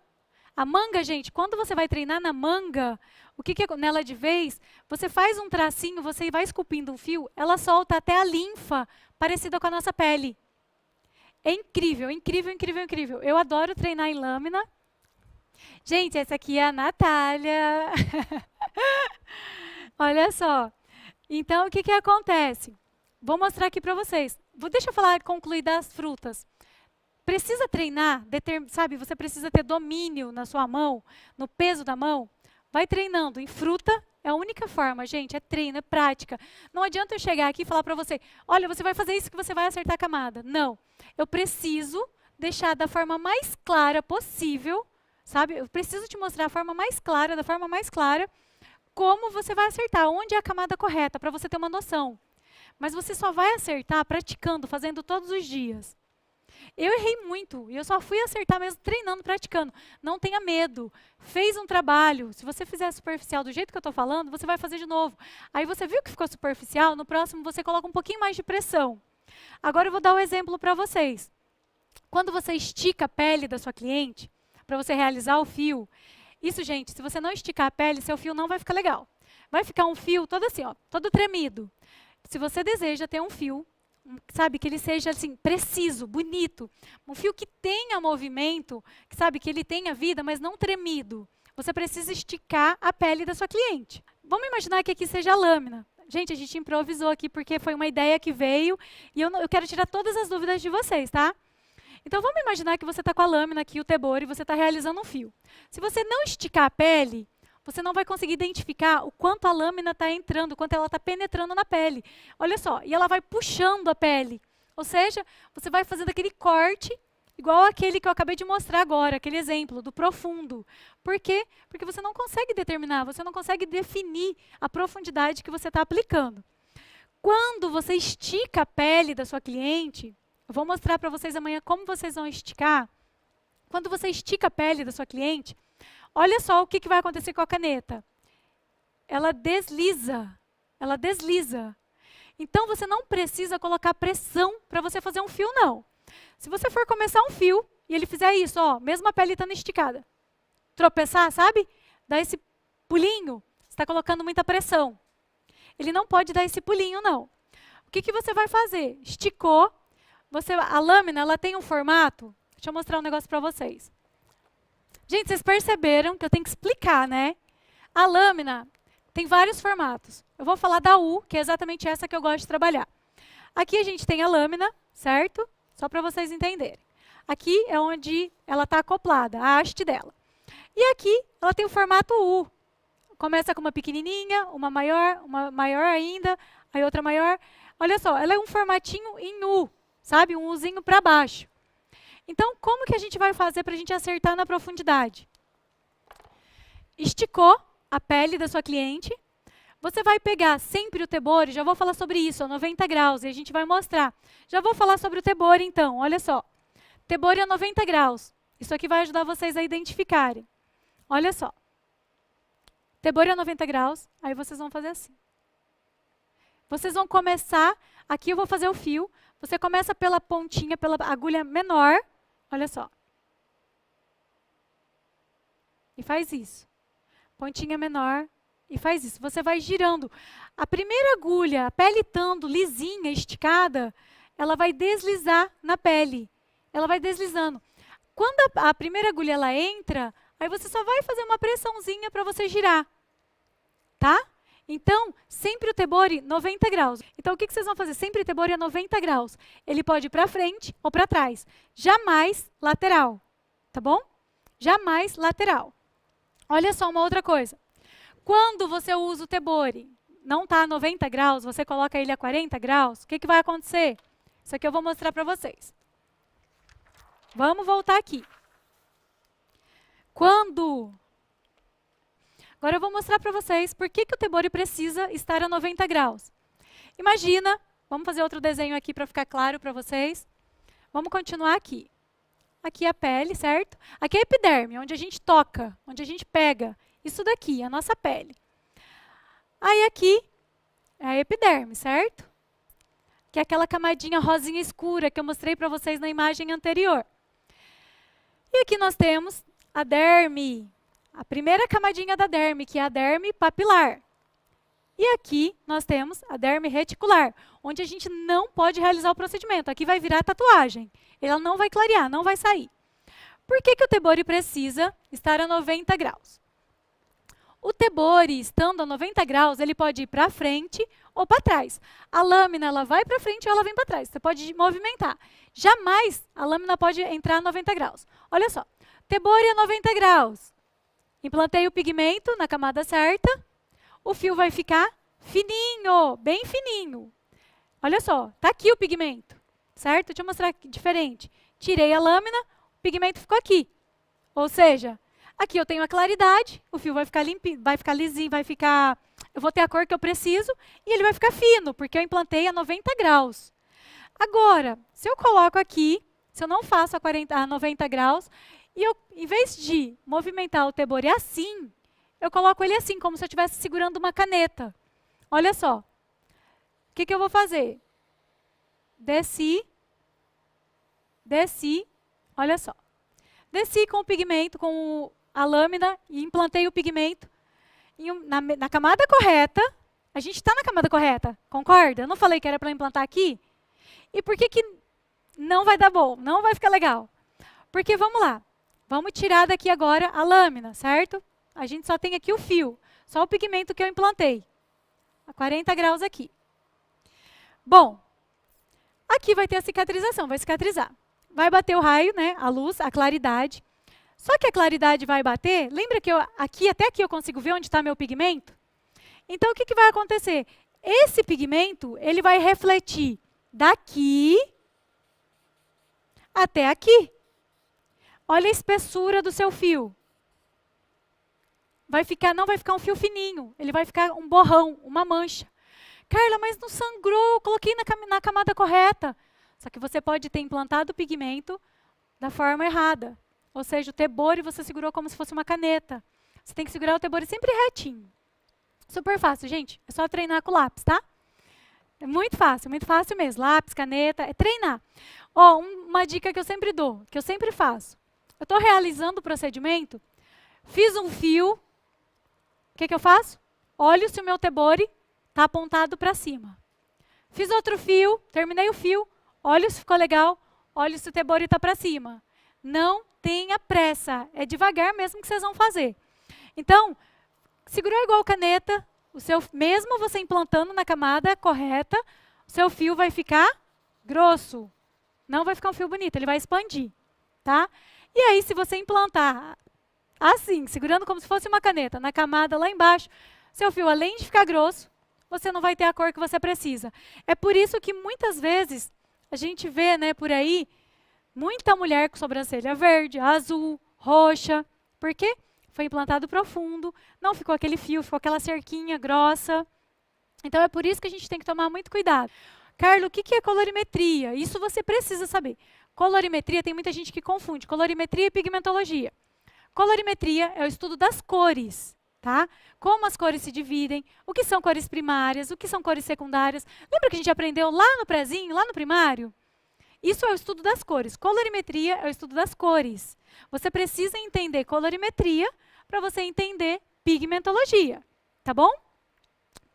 A manga, gente, quando você vai treinar na manga, o que é nela de vez? Você faz um tracinho, você vai esculpindo um fio, ela solta até a linfa parecida com a nossa pele. É incrível, incrível, incrível, incrível. Eu adoro treinar em lâmina. Gente, essa aqui é a Natália. Olha só. Então, o que acontece? Vou mostrar aqui para vocês. Deixa eu concluir das frutas. Precisa treinar, sabe? Você precisa ter domínio na sua mão, no peso da mão. Vai treinando. Em fruta, é a única forma, gente. É treino, é prática. Não adianta eu chegar aqui e falar para você, olha, você vai fazer isso que você vai acertar a camada. Não. Eu preciso deixar da forma mais clara possível, sabe? Eu preciso te mostrar a forma mais clara, da forma mais clara, como você vai acertar, onde é a camada correta, para você ter uma noção. Mas você só vai acertar praticando, fazendo todos os dias. Eu errei muito, e eu só fui acertar mesmo treinando, praticando. Não tenha medo. Fez um trabalho, se você fizer superficial do jeito que eu estou falando, você vai fazer de novo. Aí você viu que ficou superficial, no próximo você coloca um pouquinho mais de pressão. Agora eu vou dar um exemplo para vocês. Quando você estica a pele da sua cliente, para você realizar o fio, isso, gente, se você não esticar a pele, seu fio não vai ficar legal. Vai ficar um fio todo assim, ó, todo tremido. Se você deseja ter um fio, sabe, que ele seja assim, preciso, bonito, um fio que tenha movimento, que sabe, que ele tenha vida, mas não tremido, você precisa esticar a pele da sua cliente. Vamos imaginar que aqui seja a lâmina. Gente, a gente improvisou aqui porque foi uma ideia que veio e eu quero tirar todas as dúvidas de vocês, tá? Então vamos imaginar que você está com a lâmina aqui, o tebor, e você está realizando um fio. Se você não esticar a pele, você não vai conseguir identificar o quanto a lâmina está entrando, o quanto ela está penetrando na pele. Olha só, e ela vai puxando a pele. Ou seja, você vai fazendo aquele corte, igual aquele que eu acabei de mostrar agora, aquele exemplo do profundo. Por quê? Porque você não consegue determinar, você não consegue definir a profundidade que você está aplicando. Quando você estica a pele da sua cliente, eu vou mostrar para vocês amanhã como vocês vão esticar. Quando você estica a pele da sua cliente, olha só o que vai acontecer com a caneta. Ela desliza. Ela desliza. Então, você não precisa colocar pressão para você fazer um fio, não. Se você for começar um fio e ele fizer isso, ó, mesmo a pele estando esticada, tropeçar, sabe? Dar esse pulinho, você está colocando muita pressão. Ele não pode dar esse pulinho, não. O que você vai fazer? Esticou. A lâmina, ela tem um formato. Deixa eu mostrar um negócio para vocês. Gente, vocês perceberam que eu tenho que explicar, né? A lâmina tem vários formatos. Eu vou falar da U, que é exatamente essa que eu gosto de trabalhar. Aqui a gente tem a lâmina, certo? Só para vocês entenderem. Aqui é onde ela está acoplada, a haste dela. E aqui ela tem o formato U. Começa com uma pequenininha, uma maior ainda, aí outra maior. Olha só, ela é um formatinho em U, sabe? Um Uzinho para baixo. Então, como que a gente vai fazer para a gente acertar na profundidade? Esticou a pele da sua cliente. Você vai pegar sempre o tebore, já vou falar sobre isso, a 90 graus, e a gente vai mostrar. Já vou falar sobre o tebore, então, olha só. Tebore a 90 graus. Isso aqui vai ajudar vocês a identificarem. Olha só. Tebore a 90 graus, aí vocês vão fazer assim. Vocês vão começar, aqui eu vou fazer o fio, você começa pela pontinha, pela agulha menor, olha só. E faz isso. Pontinha menor, e faz isso. Você vai girando. A primeira agulha, a pele estando lisinha, esticada, ela vai deslizar na pele. Ela vai deslizando. Quando a primeira agulha ela entra, aí você só vai fazer uma pressãozinha para você girar. Tá? Então, sempre o tebore 90 graus. Então, o que vocês vão fazer? Sempre o tebore a 90 graus. Ele pode ir para frente ou para trás. Jamais lateral. Tá bom? Jamais lateral. Olha só uma outra coisa. Quando você usa o tebore, não está a 90 graus, você coloca ele a 40 graus, o que vai acontecer? Isso aqui eu vou mostrar para vocês. Vamos voltar aqui. Agora eu vou mostrar para vocês por que o tebore precisa estar a 90 graus. Imagina, vamos fazer outro desenho aqui para ficar claro para vocês. Vamos continuar aqui. Aqui é a pele, certo? Aqui é a epiderme, onde a gente toca, onde a gente pega. Isso daqui, a nossa pele. Aí aqui é a epiderme, certo? Que é aquela camadinha rosinha escura que eu mostrei para vocês na imagem anterior. E aqui nós temos a derme, a primeira camadinha da derme, que é a derme papilar. E aqui nós temos a derme reticular, onde a gente não pode realizar o procedimento. Aqui vai virar tatuagem. Ela não vai clarear, não vai sair. Por que o tebore precisa estar a 90 graus? O tebore, estando a 90 graus, ele pode ir para frente ou para trás. A lâmina ela vai para frente ou ela vem para trás. Você pode movimentar. Jamais a lâmina pode entrar a 90 graus. Olha só, tebore a 90 graus. Implantei o pigmento na camada certa. O fio vai ficar fininho, bem fininho. Olha só, está aqui o pigmento, certo? Deixa eu mostrar aqui, diferente. Tirei a lâmina, o pigmento ficou aqui. Ou seja, aqui eu tenho a claridade, o fio vai ficar limpinho, vai ficar lisinho, eu vou ter a cor que eu preciso e ele vai ficar fino, porque eu implantei a 90 graus. Agora, se eu coloco aqui, se eu não faço a 90 graus, e eu, em vez de movimentar o tebore assim, eu coloco ele assim, como se eu estivesse segurando uma caneta. Olha só. O que eu vou fazer? Desci, olha só. Desci com o pigmento, com a lâmina e implantei o pigmento na camada correta. A gente está na camada correta, concorda? Eu não falei que era para implantar aqui? E por que não vai dar bom? Não vai ficar legal? Porque, vamos lá, vamos tirar daqui agora a lâmina, certo? A gente só tem aqui o fio, só o pigmento que eu implantei. A 40 graus aqui. Bom, aqui vai ter a cicatrização, vai cicatrizar. Vai bater o raio, né, a luz, a claridade. Só que a claridade vai bater, lembra que até aqui eu consigo ver onde está meu pigmento? Então, o que vai acontecer? Esse pigmento, ele vai refletir daqui até aqui. Olha a espessura do seu fio. Não vai ficar um fio fininho, ele vai ficar um borrão, uma mancha. Carla, mas não sangrou, eu coloquei na camada correta. Só que você pode ter implantado o pigmento da forma errada. Ou seja, o tebore você segurou como se fosse uma caneta. Você tem que segurar o tebore sempre retinho. Super fácil, gente. É só treinar com lápis, tá? É muito fácil mesmo. Lápis, caneta, é treinar. Ó, uma dica que eu sempre dou, que eu sempre faço. Eu estou realizando o procedimento, fiz um fio, o que eu faço? Olho se o meu tebore está apontado para cima. Fiz outro fio, terminei o fio, olho se ficou legal, olho se o tebore está para cima. Não tenha pressa, é devagar mesmo que vocês vão fazer. Então, segurou igual caneta, mesmo você implantando na camada correta, o seu fio vai ficar grosso. Não vai ficar um fio bonito, ele vai expandir, tá? E aí, se você implantar assim, segurando como se fosse uma caneta, na camada lá embaixo, seu fio, além de ficar grosso, você não vai ter a cor que você precisa. É por isso que muitas vezes a gente vê, né, por aí, muita mulher com sobrancelha verde, azul, roxa. Por quê? Foi implantado profundo, não ficou aquele fio, ficou aquela cerquinha grossa. Então é por isso que a gente tem que tomar muito cuidado. Carlos, o que é colorimetria? Isso você precisa saber. Colorimetria, tem muita gente que confunde colorimetria e pigmentologia. Colorimetria é o estudo das cores, tá? Como as cores se dividem, o que são cores primárias, o que são cores secundárias. Lembra que a gente aprendeu lá no prezinho, lá no primário? Isso é o estudo das cores. Colorimetria é o estudo das cores. Você precisa entender colorimetria para você entender pigmentologia, tá bom?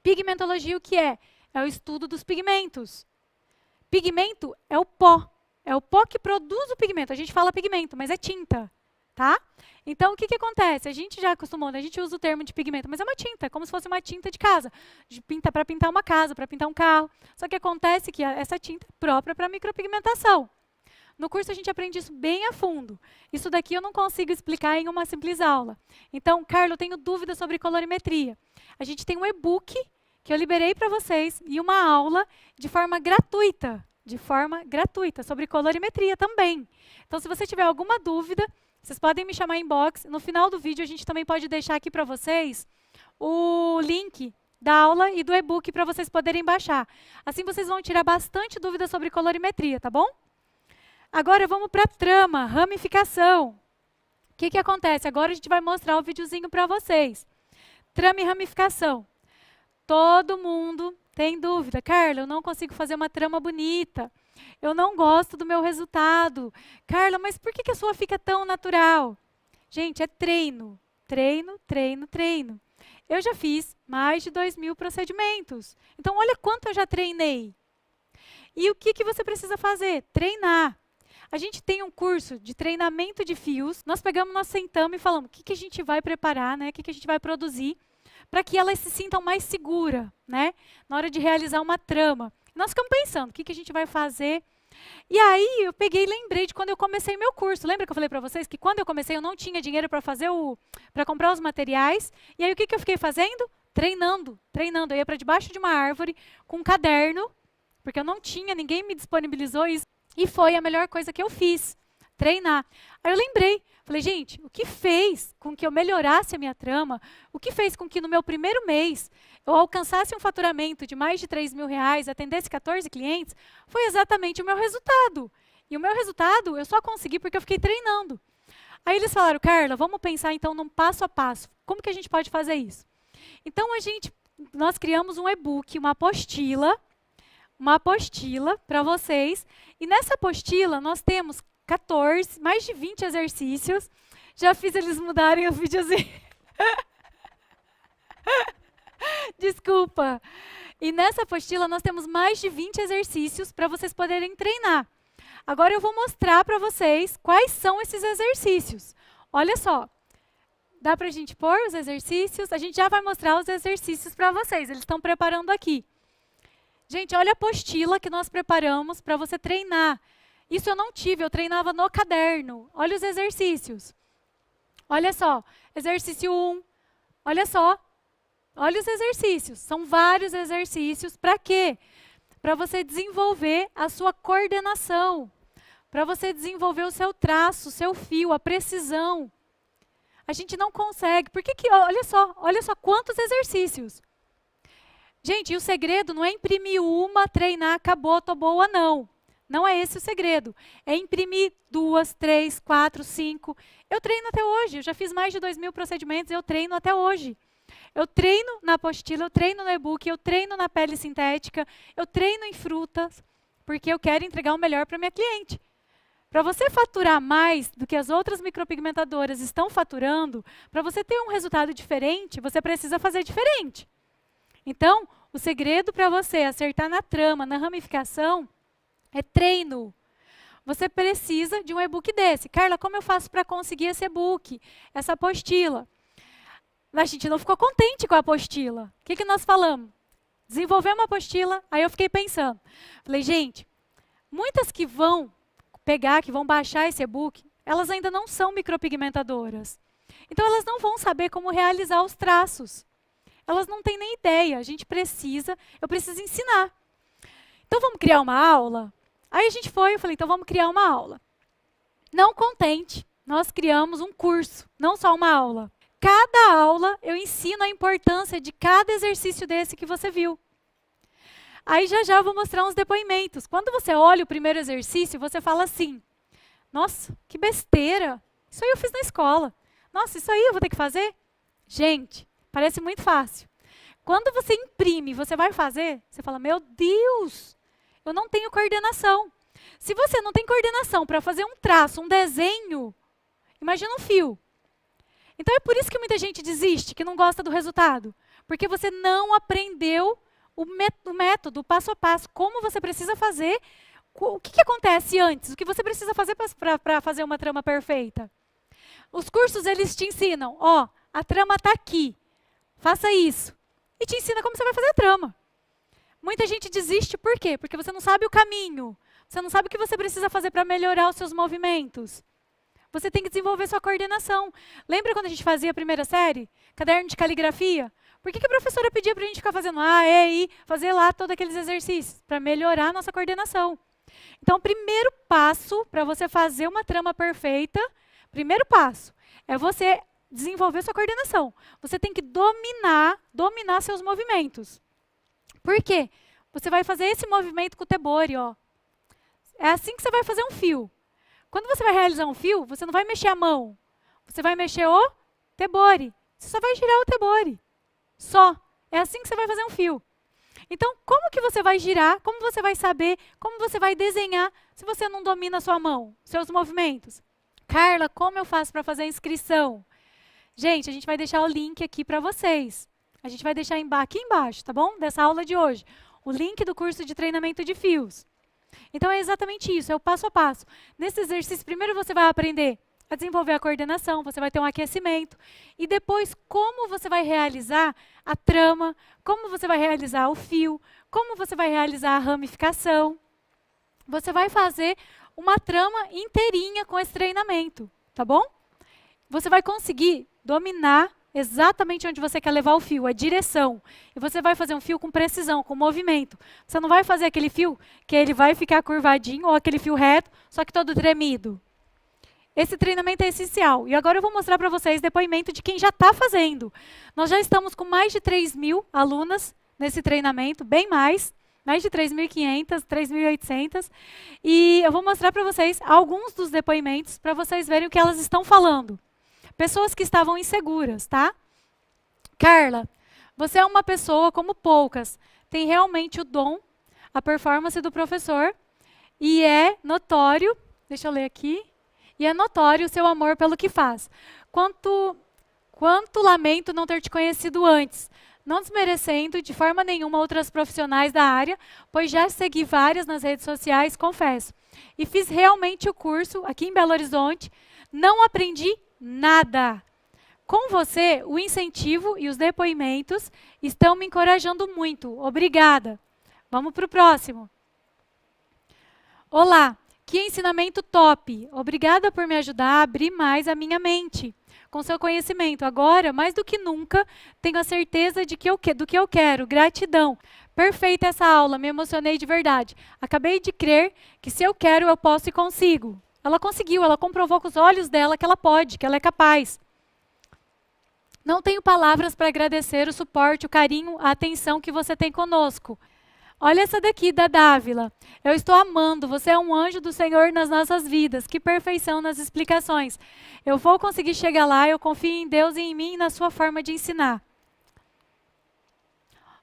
Pigmentologia o que é? É o estudo dos pigmentos. Pigmento é o pó. É o pó que produz o pigmento. A gente fala pigmento, mas é tinta, tá? Então, o que acontece? A gente já acostumou, né? A gente usa o termo de pigmento, mas é uma tinta, como se fosse uma tinta de casa. Para pintar uma casa, para pintar um carro. Só que acontece que essa tinta é própria para micropigmentação. No curso a gente aprende isso bem a fundo. Isso daqui eu não consigo explicar em uma simples aula. Então, Carlos, eu tenho dúvidas sobre colorimetria. A gente tem um e-book que eu liberei para vocês e uma aula de forma gratuita. Sobre colorimetria também. Então, se você tiver alguma dúvida, vocês podem me chamar em inbox. No final do vídeo, a gente também pode deixar aqui para vocês o link da aula e do e-book para vocês poderem baixar. Assim, vocês vão tirar bastante dúvida sobre colorimetria, tá bom? Agora, vamos para a trama, ramificação. O que acontece? Agora a gente vai mostrar o videozinho para vocês. Trama e ramificação. Todo mundo tem dúvida. Carla, eu não consigo fazer uma trama bonita. Eu não gosto do meu resultado. Carla, mas por que a sua fica tão natural? Gente, é treino. Treino, treino, treino. Eu já fiz mais de 2.000 procedimentos. Então, olha quanto eu já treinei. E o que você precisa fazer? Treinar. A gente tem um curso de treinamento de fios. Nós pegamos, nós sentamos e falamos o que a gente vai preparar, né? O que a gente vai produzir para que elas se sintam mais seguras, né? Na hora de realizar uma trama. Nós ficamos pensando o que a gente vai fazer. E aí eu peguei e lembrei de quando eu comecei meu curso. Lembra que eu falei para vocês que quando eu comecei eu não tinha dinheiro para para comprar os materiais. E aí o que eu fiquei fazendo? Treinando. Eu ia para debaixo de uma árvore com um caderno, porque eu não tinha, ninguém me disponibilizou isso. E foi a melhor coisa que eu fiz, treinar. Aí eu lembrei, falei, gente, o que fez com que eu melhorasse a minha trama, o que fez com que no meu primeiro mês eu alcançasse um faturamento de mais de R$3.000, atendesse 14 clientes, foi exatamente o meu resultado. E o meu resultado eu só consegui porque eu fiquei treinando. Aí eles falaram, Carla, vamos pensar então num passo a passo. Como que a gente pode fazer isso? Então nós criamos um e-book, uma apostila para vocês. E nessa apostila nós temos 14, mais de 20 exercícios. Já fiz eles mudarem o videozinho. Desculpa. E nessa apostila nós temos mais de 20 exercícios para vocês poderem treinar. Agora eu vou mostrar para vocês quais são esses exercícios. Olha só. Dá para a gente pôr os exercícios? A gente já vai mostrar os exercícios para vocês. Eles estão preparando aqui. Gente, olha a apostila que nós preparamos para você treinar. Isso eu não tive, eu treinava no caderno. Olha os exercícios. Olha só, exercício 1. Olha só, olha os exercícios. São vários exercícios. Para quê? Para você desenvolver a sua coordenação. Para você desenvolver o seu traço, o seu fio, a precisão. A gente não consegue. Olha só quantos exercícios. Gente, e o segredo não é imprimir uma, treinar, acabou, tô boa, não. Não é esse o segredo. É imprimir 2, 3, 4, 5. Eu treino até hoje. Eu já fiz mais de 2.000 procedimentos, eu treino até hoje. Eu treino na apostila, eu treino no e-book, eu treino na pele sintética, eu treino em frutas, porque eu quero entregar o melhor para minha cliente. Para você faturar mais do que as outras micropigmentadoras estão faturando, para você ter um resultado diferente, você precisa fazer diferente. Então, o segredo para você acertar na trama, na ramificação, é treino. você precisa de um e-book desse. Carla, como eu faço para conseguir esse e-book, essa apostila? A gente não ficou contente com a apostila. O que nós falamos? Desenvolver uma apostila, aí eu fiquei pensando. Falei, gente, muitas que vão pegar, que vão baixar esse e-book, elas ainda não são micropigmentadoras. Então, elas não vão saber como realizar os traços. Elas não têm nem ideia. Eu preciso ensinar. Então, vamos criar uma aula? Aí eu falei, então vamos criar uma aula. Não contente, nós criamos um curso, não só uma aula. Cada aula eu ensino a importância de cada exercício desse que você viu. Aí já eu vou mostrar uns depoimentos. Quando você olha o primeiro exercício, você fala assim, nossa, que besteira, isso aí eu fiz na escola. Nossa, isso aí eu vou ter que fazer? Gente, parece muito fácil. Quando você imprime, você vai fazer, você fala, meu Deus, eu não tenho coordenação. Se você não tem coordenação para fazer um traço, um desenho, imagina um fio. Então é por isso que muita gente desiste, que não gosta do resultado. Porque você não aprendeu o método, o passo a passo, como você precisa fazer, o que acontece antes, o que você precisa fazer para fazer uma trama perfeita. Os cursos, eles te ensinam, ó, a trama está aqui, faça isso. E te ensina como você vai fazer a trama. Muita gente desiste, por quê? Porque você não sabe o caminho, você não sabe o que você precisa fazer para melhorar os seus movimentos. Você tem que desenvolver sua coordenação. Lembra quando a gente fazia a primeira série? Caderno de caligrafia? Por que a professora pedia para a gente ficar fazendo A, E, I, fazer lá todos aqueles exercícios? Para melhorar a nossa coordenação. Então, o primeiro passo para você fazer uma trama perfeita, primeiro passo, é você desenvolver sua coordenação. Você tem que dominar seus movimentos. Por quê? Você vai fazer esse movimento com o tebori, ó. É assim que você vai fazer um fio. Quando você vai realizar um fio, você não vai mexer a mão. Você vai mexer o tebori. Você só vai girar o tebori. Só. É assim que você vai fazer um fio. Então, como que você vai girar? Como você vai saber? Como você vai desenhar se você não domina a sua mão, seus movimentos? Carla, como eu faço para fazer a inscrição? Gente, a gente vai deixar o link aqui para vocês. A gente vai deixar aqui embaixo, tá bom? Dessa aula de hoje. O link do curso de treinamento de fios. Então, é exatamente isso, é o passo a passo. Nesse exercício, primeiro você vai aprender a desenvolver a coordenação, você vai ter um aquecimento. E depois, como você vai realizar a trama, como você vai realizar o fio, como você vai realizar a ramificação. Você vai fazer uma trama inteirinha com esse treinamento, tá bom? Você vai conseguir dominar exatamente onde você quer levar o fio, a direção. E você vai fazer um fio com precisão, com movimento. Você não vai fazer aquele fio que ele vai ficar curvadinho ou aquele fio reto, só que todo tremido. Esse treinamento é essencial. E agora eu vou mostrar para vocês depoimento de quem já está fazendo. Nós já estamos com mais de 3.000 alunas nesse treinamento, bem mais de 3.500, 3.800. E eu vou mostrar para vocês alguns dos depoimentos para vocês verem o que elas estão falando. Pessoas que estavam inseguras, tá? Carla, você é uma pessoa como poucas. Tem realmente o dom, a performance do professor. E é notório, deixa eu ler aqui. E é notório o seu amor pelo que faz. Quanto lamento não ter te conhecido antes. Não desmerecendo de forma nenhuma outras profissionais da área, pois já segui várias nas redes sociais, confesso. E fiz realmente o curso aqui em Belo Horizonte. Não aprendi nada. Com você, o incentivo e os depoimentos estão me encorajando muito. Obrigada. Vamos para o próximo. Olá, que ensinamento top. Obrigada por me ajudar a abrir mais a minha mente com seu conhecimento. Agora, mais do que nunca, tenho a certeza do que eu quero. Gratidão. Perfeita essa aula, me emocionei de verdade. Acabei de crer que se eu quero, eu posso e consigo. Ela conseguiu, ela comprovou com os olhos dela que ela pode, que ela é capaz. Não tenho palavras para agradecer o suporte, o carinho, a atenção que você tem conosco. Olha essa daqui, da Dávila. Eu estou amando, você é um anjo do Senhor nas nossas vidas. Que perfeição nas explicações. Eu vou conseguir chegar lá, eu confio em Deus e em mim e na sua forma de ensinar.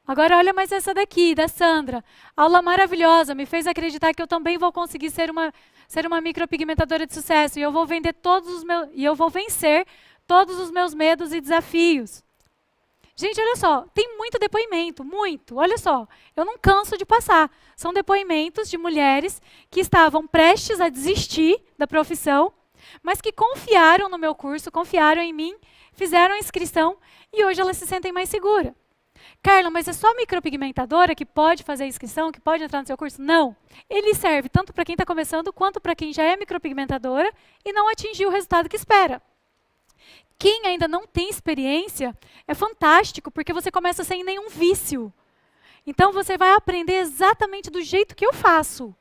Agora olha mais essa daqui, da Sandra. Aula maravilhosa, me fez acreditar que eu também vou conseguir ser uma micropigmentadora de sucesso. E eu vou vencer todos os meus medos e desafios. Gente, olha só, tem muito depoimento, muito. Olha só, eu não canso de passar. São depoimentos de mulheres que estavam prestes a desistir da profissão, mas que confiaram no meu curso, confiaram em mim, fizeram a inscrição e hoje elas se sentem mais seguras. Carla, mas é só micropigmentadora que pode fazer a inscrição, que pode entrar no seu curso? Não. Ele serve tanto para quem está começando, quanto para quem já é micropigmentadora e não atingiu o resultado que espera. Quem ainda não tem experiência, é fantástico, porque você começa sem nenhum vício. Então, você vai aprender exatamente do jeito que eu faço.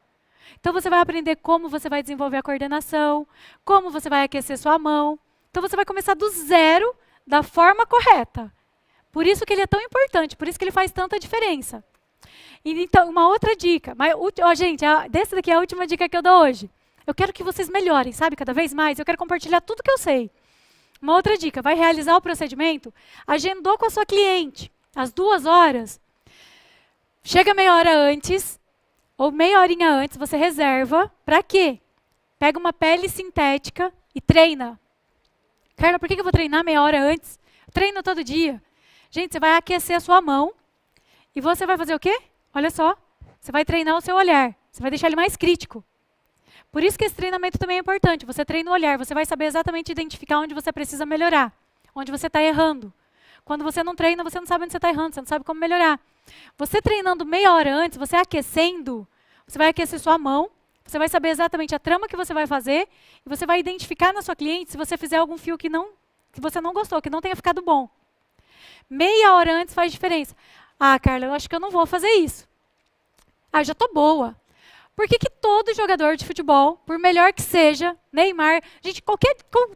Então, você vai aprender como você vai desenvolver a coordenação, como você vai aquecer sua mão. Então, você vai começar do zero, da forma correta. Por isso que ele é tão importante, por isso que ele faz tanta diferença. E, então, uma outra dica. Gente, dessa daqui é a última dica que eu dou hoje. Eu quero que vocês melhorem, sabe, cada vez mais. Eu quero compartilhar tudo que eu sei. Uma outra dica, vai realizar o procedimento, agendou com a sua cliente, às 2 horas. Chega meia hora antes, ou meia horinha antes, você reserva. Para quê? Pega uma pele sintética e treina. Carla, por que eu vou treinar meia hora antes? Treino todo dia. Gente, você vai aquecer a sua mão e você vai fazer o quê? Olha só, você vai treinar o seu olhar, você vai deixar ele mais crítico. Por isso que esse treinamento também é importante. Você treina o olhar, você vai saber exatamente identificar onde você precisa melhorar, onde você está errando. Quando você não treina, você não sabe onde você está errando, você não sabe como melhorar. Você treinando meia hora antes, você aquecendo, você vai aquecer sua mão, você vai saber exatamente a trama que você vai fazer e você vai identificar na sua cliente se você fizer algum fio que você não gostou, que não tenha ficado bom. Meia hora antes faz diferença. Ah, Carla, eu acho que eu não vou fazer isso. Ah, eu já estou boa. Por que todo jogador de futebol, por melhor que seja, Neymar, gente,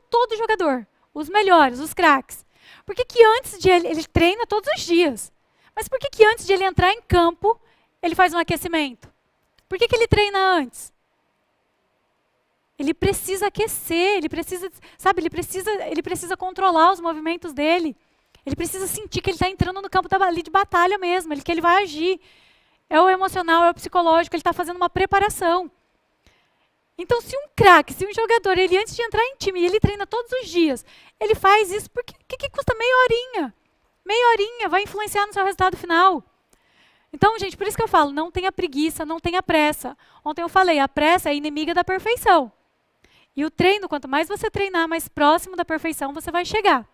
todo jogador, os melhores, os craques, por que antes de ele treina todos os dias? Mas por que antes de ele entrar em campo, ele faz um aquecimento? Por que ele treina antes? Ele precisa aquecer, ele precisa, sabe, ele precisa controlar os movimentos dele. Ele precisa sentir que ele está entrando no campo de batalha mesmo, que ele vai agir. É o emocional, é o psicológico, ele está fazendo uma preparação. Então, se um craque, se um jogador, ele antes de entrar em time, ele treina todos os dias, ele faz isso, porque que custa meia horinha? Meia horinha vai influenciar no seu resultado final. Então, gente, por isso que eu falo, não tenha preguiça, não tenha pressa. Ontem eu falei, a pressa é inimiga da perfeição. E o treino, quanto mais você treinar, mais próximo da perfeição você vai chegar.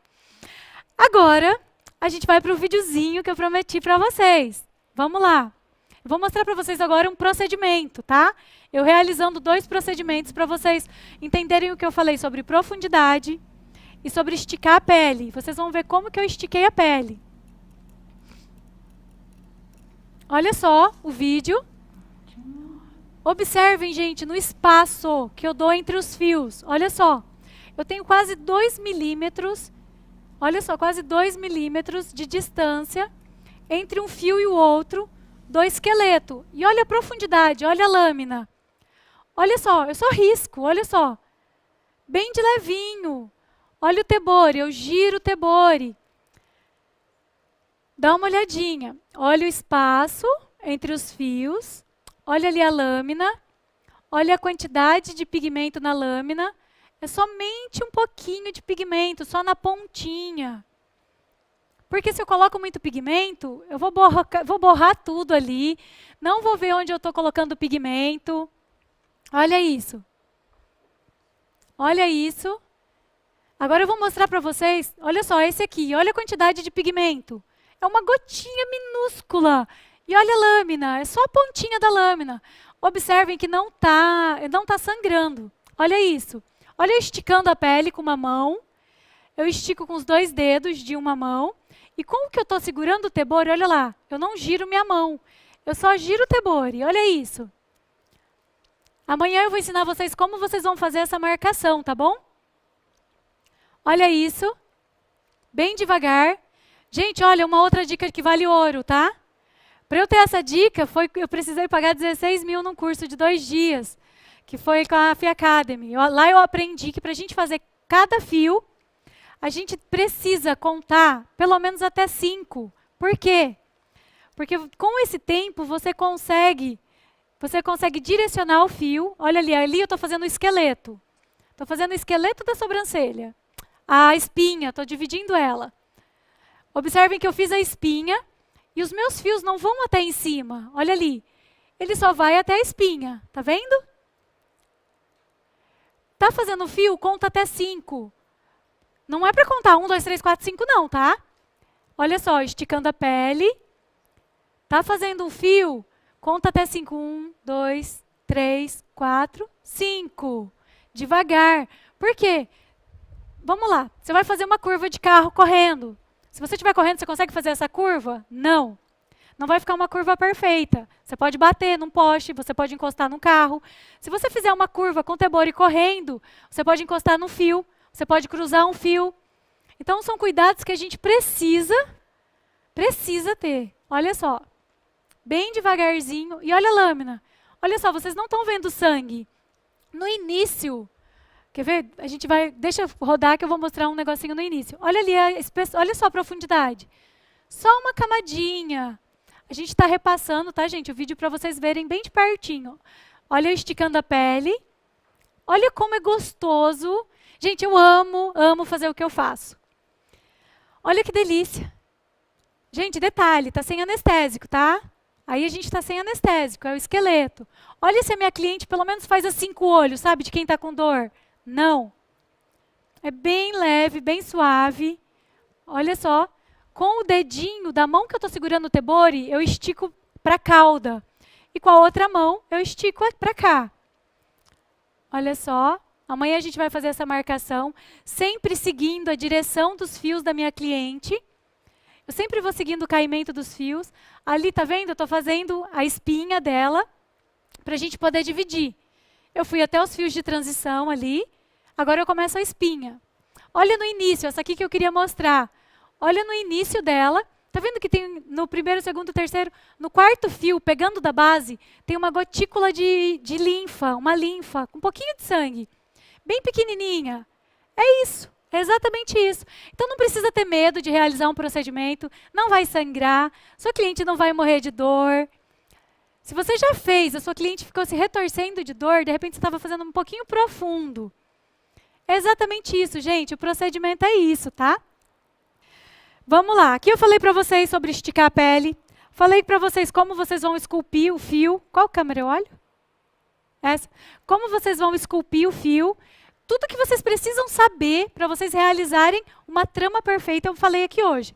Agora, a gente vai para o videozinho que eu prometi para vocês. Vamos lá. Eu vou mostrar para vocês agora um procedimento, tá? Eu realizando 2 procedimentos para vocês entenderem o que eu falei sobre profundidade e sobre esticar a pele. Vocês vão ver como que eu estiquei a pele. Olha só o vídeo. Observem, gente, no espaço que eu dou entre os fios. Olha só. Eu tenho quase 2 milímetros. Olha só, quase 2 milímetros de distância entre um fio e o outro do esqueleto. E olha a profundidade, olha a lâmina. Olha só, eu só risco, olha só. Bem de levinho. Olha o tebore, eu giro o tebore. Dá uma olhadinha. Olha o espaço entre os fios. Olha ali a lâmina. Olha a quantidade de pigmento na lâmina. É somente um pouquinho de pigmento, só na pontinha. Porque se eu coloco muito pigmento, eu vou borrar tudo ali. Não vou ver onde eu estou colocando o pigmento. Olha isso. Olha isso. Agora eu vou mostrar para vocês, olha só, esse aqui, olha a quantidade de pigmento. É uma gotinha minúscula. E olha a lâmina, é só a pontinha da lâmina. Observem que não tá sangrando. Olha isso. Olha eu esticando a pele com uma mão. Eu estico com os 2 dedos de uma mão. E como que eu estou segurando o tebore? Olha lá, eu não giro minha mão. Eu só giro o tebore, olha isso. Amanhã eu vou ensinar vocês como vocês vão fazer essa marcação, tá bom? Olha isso. Bem devagar. Gente, olha, uma outra dica que vale ouro, tá? Para eu ter essa dica, eu precisei pagar 16 mil num curso de 2 dias, que foi com a FI Academy. Lá eu aprendi que para a gente fazer cada fio, a gente precisa contar pelo menos até 5. Por quê? Porque com esse tempo você consegue direcionar o fio. Olha ali eu estou fazendo o esqueleto. Estou fazendo o esqueleto da sobrancelha. A espinha, estou dividindo ela. Observem que eu fiz a espinha e os meus fios não vão até em cima. Olha ali. Ele só vai até a espinha. Tá vendo? Tá fazendo fio? Conta até 5. Não é para contar 1, 2, 3, 4, 5 não, tá? Olha só, esticando a pele. Tá fazendo um fio? Conta até 5. 1, 2, 3, 4, 5. Devagar. Por quê? Vamos lá. Você vai fazer uma curva de carro correndo. Se você estiver correndo, você consegue fazer essa curva? Não. Não vai ficar uma curva perfeita. Você pode bater num poste, você pode encostar no carro. Se você fizer uma curva com tebore correndo, você pode encostar no fio, você pode cruzar um fio. Então, são cuidados que a gente precisa ter. Olha só. Bem devagarzinho. E olha a lâmina. Olha só, vocês não estão vendo sangue. No início, quer ver? A gente vai, deixa eu rodar que eu vou mostrar um negocinho no início. Olha ali, olha só a profundidade. Só uma camadinha. A gente está repassando, tá, gente? O vídeo para vocês verem bem de pertinho. Olha eu esticando a pele. Olha como é gostoso. Gente, eu amo fazer o que eu faço. Olha que delícia. Gente, detalhe, tá sem anestésico, tá? Aí a gente está sem anestésico, é o esqueleto. Olha se a minha cliente pelo menos faz assim com o olho, sabe, de quem está com dor. Não. É bem leve, bem suave. Olha só. Com o dedinho da mão que eu estou segurando o tebore, eu estico para a cauda. E com a outra mão, eu estico para cá. Olha só. Amanhã a gente vai fazer essa marcação, sempre seguindo a direção dos fios da minha cliente. Eu sempre vou seguindo o caimento dos fios. Ali, tá vendo? Eu estou fazendo a espinha dela, para a gente poder dividir. Eu fui até os fios de transição ali. Agora eu começo a espinha. Olha no início, essa aqui que eu queria mostrar. Olha no início dela. Tá vendo que tem no primeiro, segundo, terceiro, no quarto fio, pegando da base, tem uma gotícula de linfa, uma linfa, com um pouquinho de sangue. Bem pequenininha. É isso. É exatamente isso. Então não precisa ter medo de realizar um procedimento, não vai sangrar, sua cliente não vai morrer de dor. Se você já fez, a sua cliente ficou se retorcendo de dor, de repente você estava fazendo um pouquinho profundo. É exatamente isso, gente. O procedimento é isso, tá? Vamos lá. Aqui eu falei para vocês sobre esticar a pele. Falei para vocês como vocês vão esculpir o fio. Qual câmera eu olho? Essa. Como vocês vão esculpir o fio. Tudo que vocês precisam saber para vocês realizarem uma trama perfeita, eu falei aqui hoje.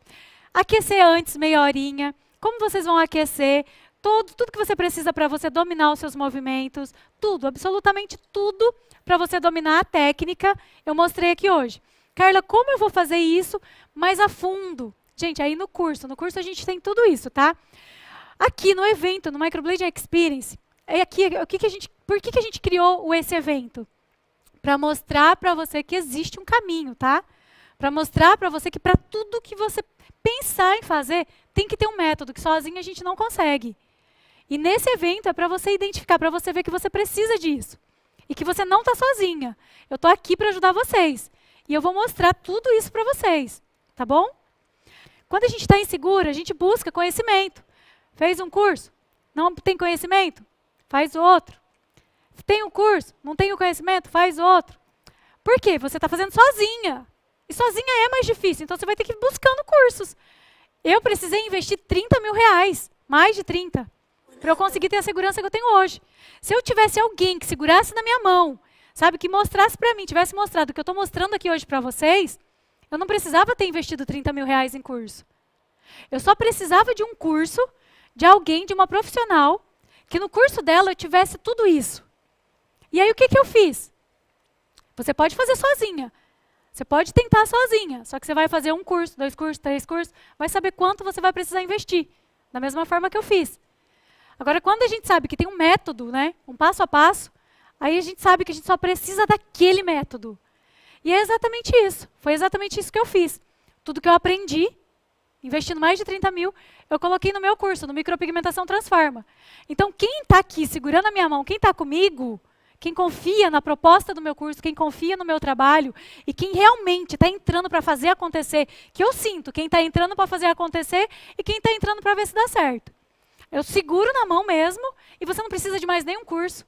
Aquecer antes, meia horinha. Como vocês vão aquecer. Tudo que você precisa para você dominar os seus movimentos. Tudo, absolutamente tudo para você dominar a técnica, eu mostrei aqui hoje. Carla, como eu vou fazer isso mais a fundo? Gente, aí no curso a gente tem tudo isso, tá? Aqui no evento, no Microblading Experience, por que a gente criou esse evento? Para mostrar para você que existe um caminho, tá? Para mostrar para você que para tudo que você pensar em fazer, tem que ter um método, que sozinho a gente não consegue. E nesse evento é para você identificar, para você ver que você precisa disso. E que você não está sozinha. Eu estou aqui para ajudar vocês. E eu vou mostrar tudo isso para vocês, tá bom? Quando a gente está insegura, a gente busca conhecimento. Fez um curso? Não tem conhecimento? Faz outro. Tem um curso? Não tem o conhecimento? Faz outro. Por quê? Você está fazendo sozinha. E sozinha é mais difícil, então você vai ter que ir buscando cursos. Eu precisei investir 30 mil reais, mais de 30, para eu conseguir ter a segurança que eu tenho hoje. Se eu tivesse alguém que segurasse na minha mão, sabe, que mostrasse para mim, tivesse mostrado o que eu estou mostrando aqui hoje para vocês, eu não precisava ter investido 30 mil reais em curso. Eu só precisava de um curso, de alguém, de uma profissional, que no curso dela eu tivesse tudo isso. E aí o que eu fiz? Você pode fazer sozinha. Você pode tentar sozinha, só que você vai fazer um curso, 2 cursos, 3 cursos, vai saber quanto você vai precisar investir. Da mesma forma que eu fiz. Agora, quando a gente sabe que tem um método, né, um passo a passo, aí a gente sabe que a gente só precisa daquele método. E é exatamente isso. Foi exatamente isso que eu fiz. Tudo que eu aprendi, investindo mais de 30 mil, eu coloquei no meu curso, no Micropigmentação Transforma. Então, quem está aqui segurando a minha mão, quem está comigo, quem confia na proposta do meu curso, quem confia no meu trabalho e quem realmente está entrando para fazer acontecer, que eu sinto, quem está entrando para fazer acontecer e quem está entrando para ver se dá certo. Eu seguro na mão mesmo e você não precisa de mais nenhum curso.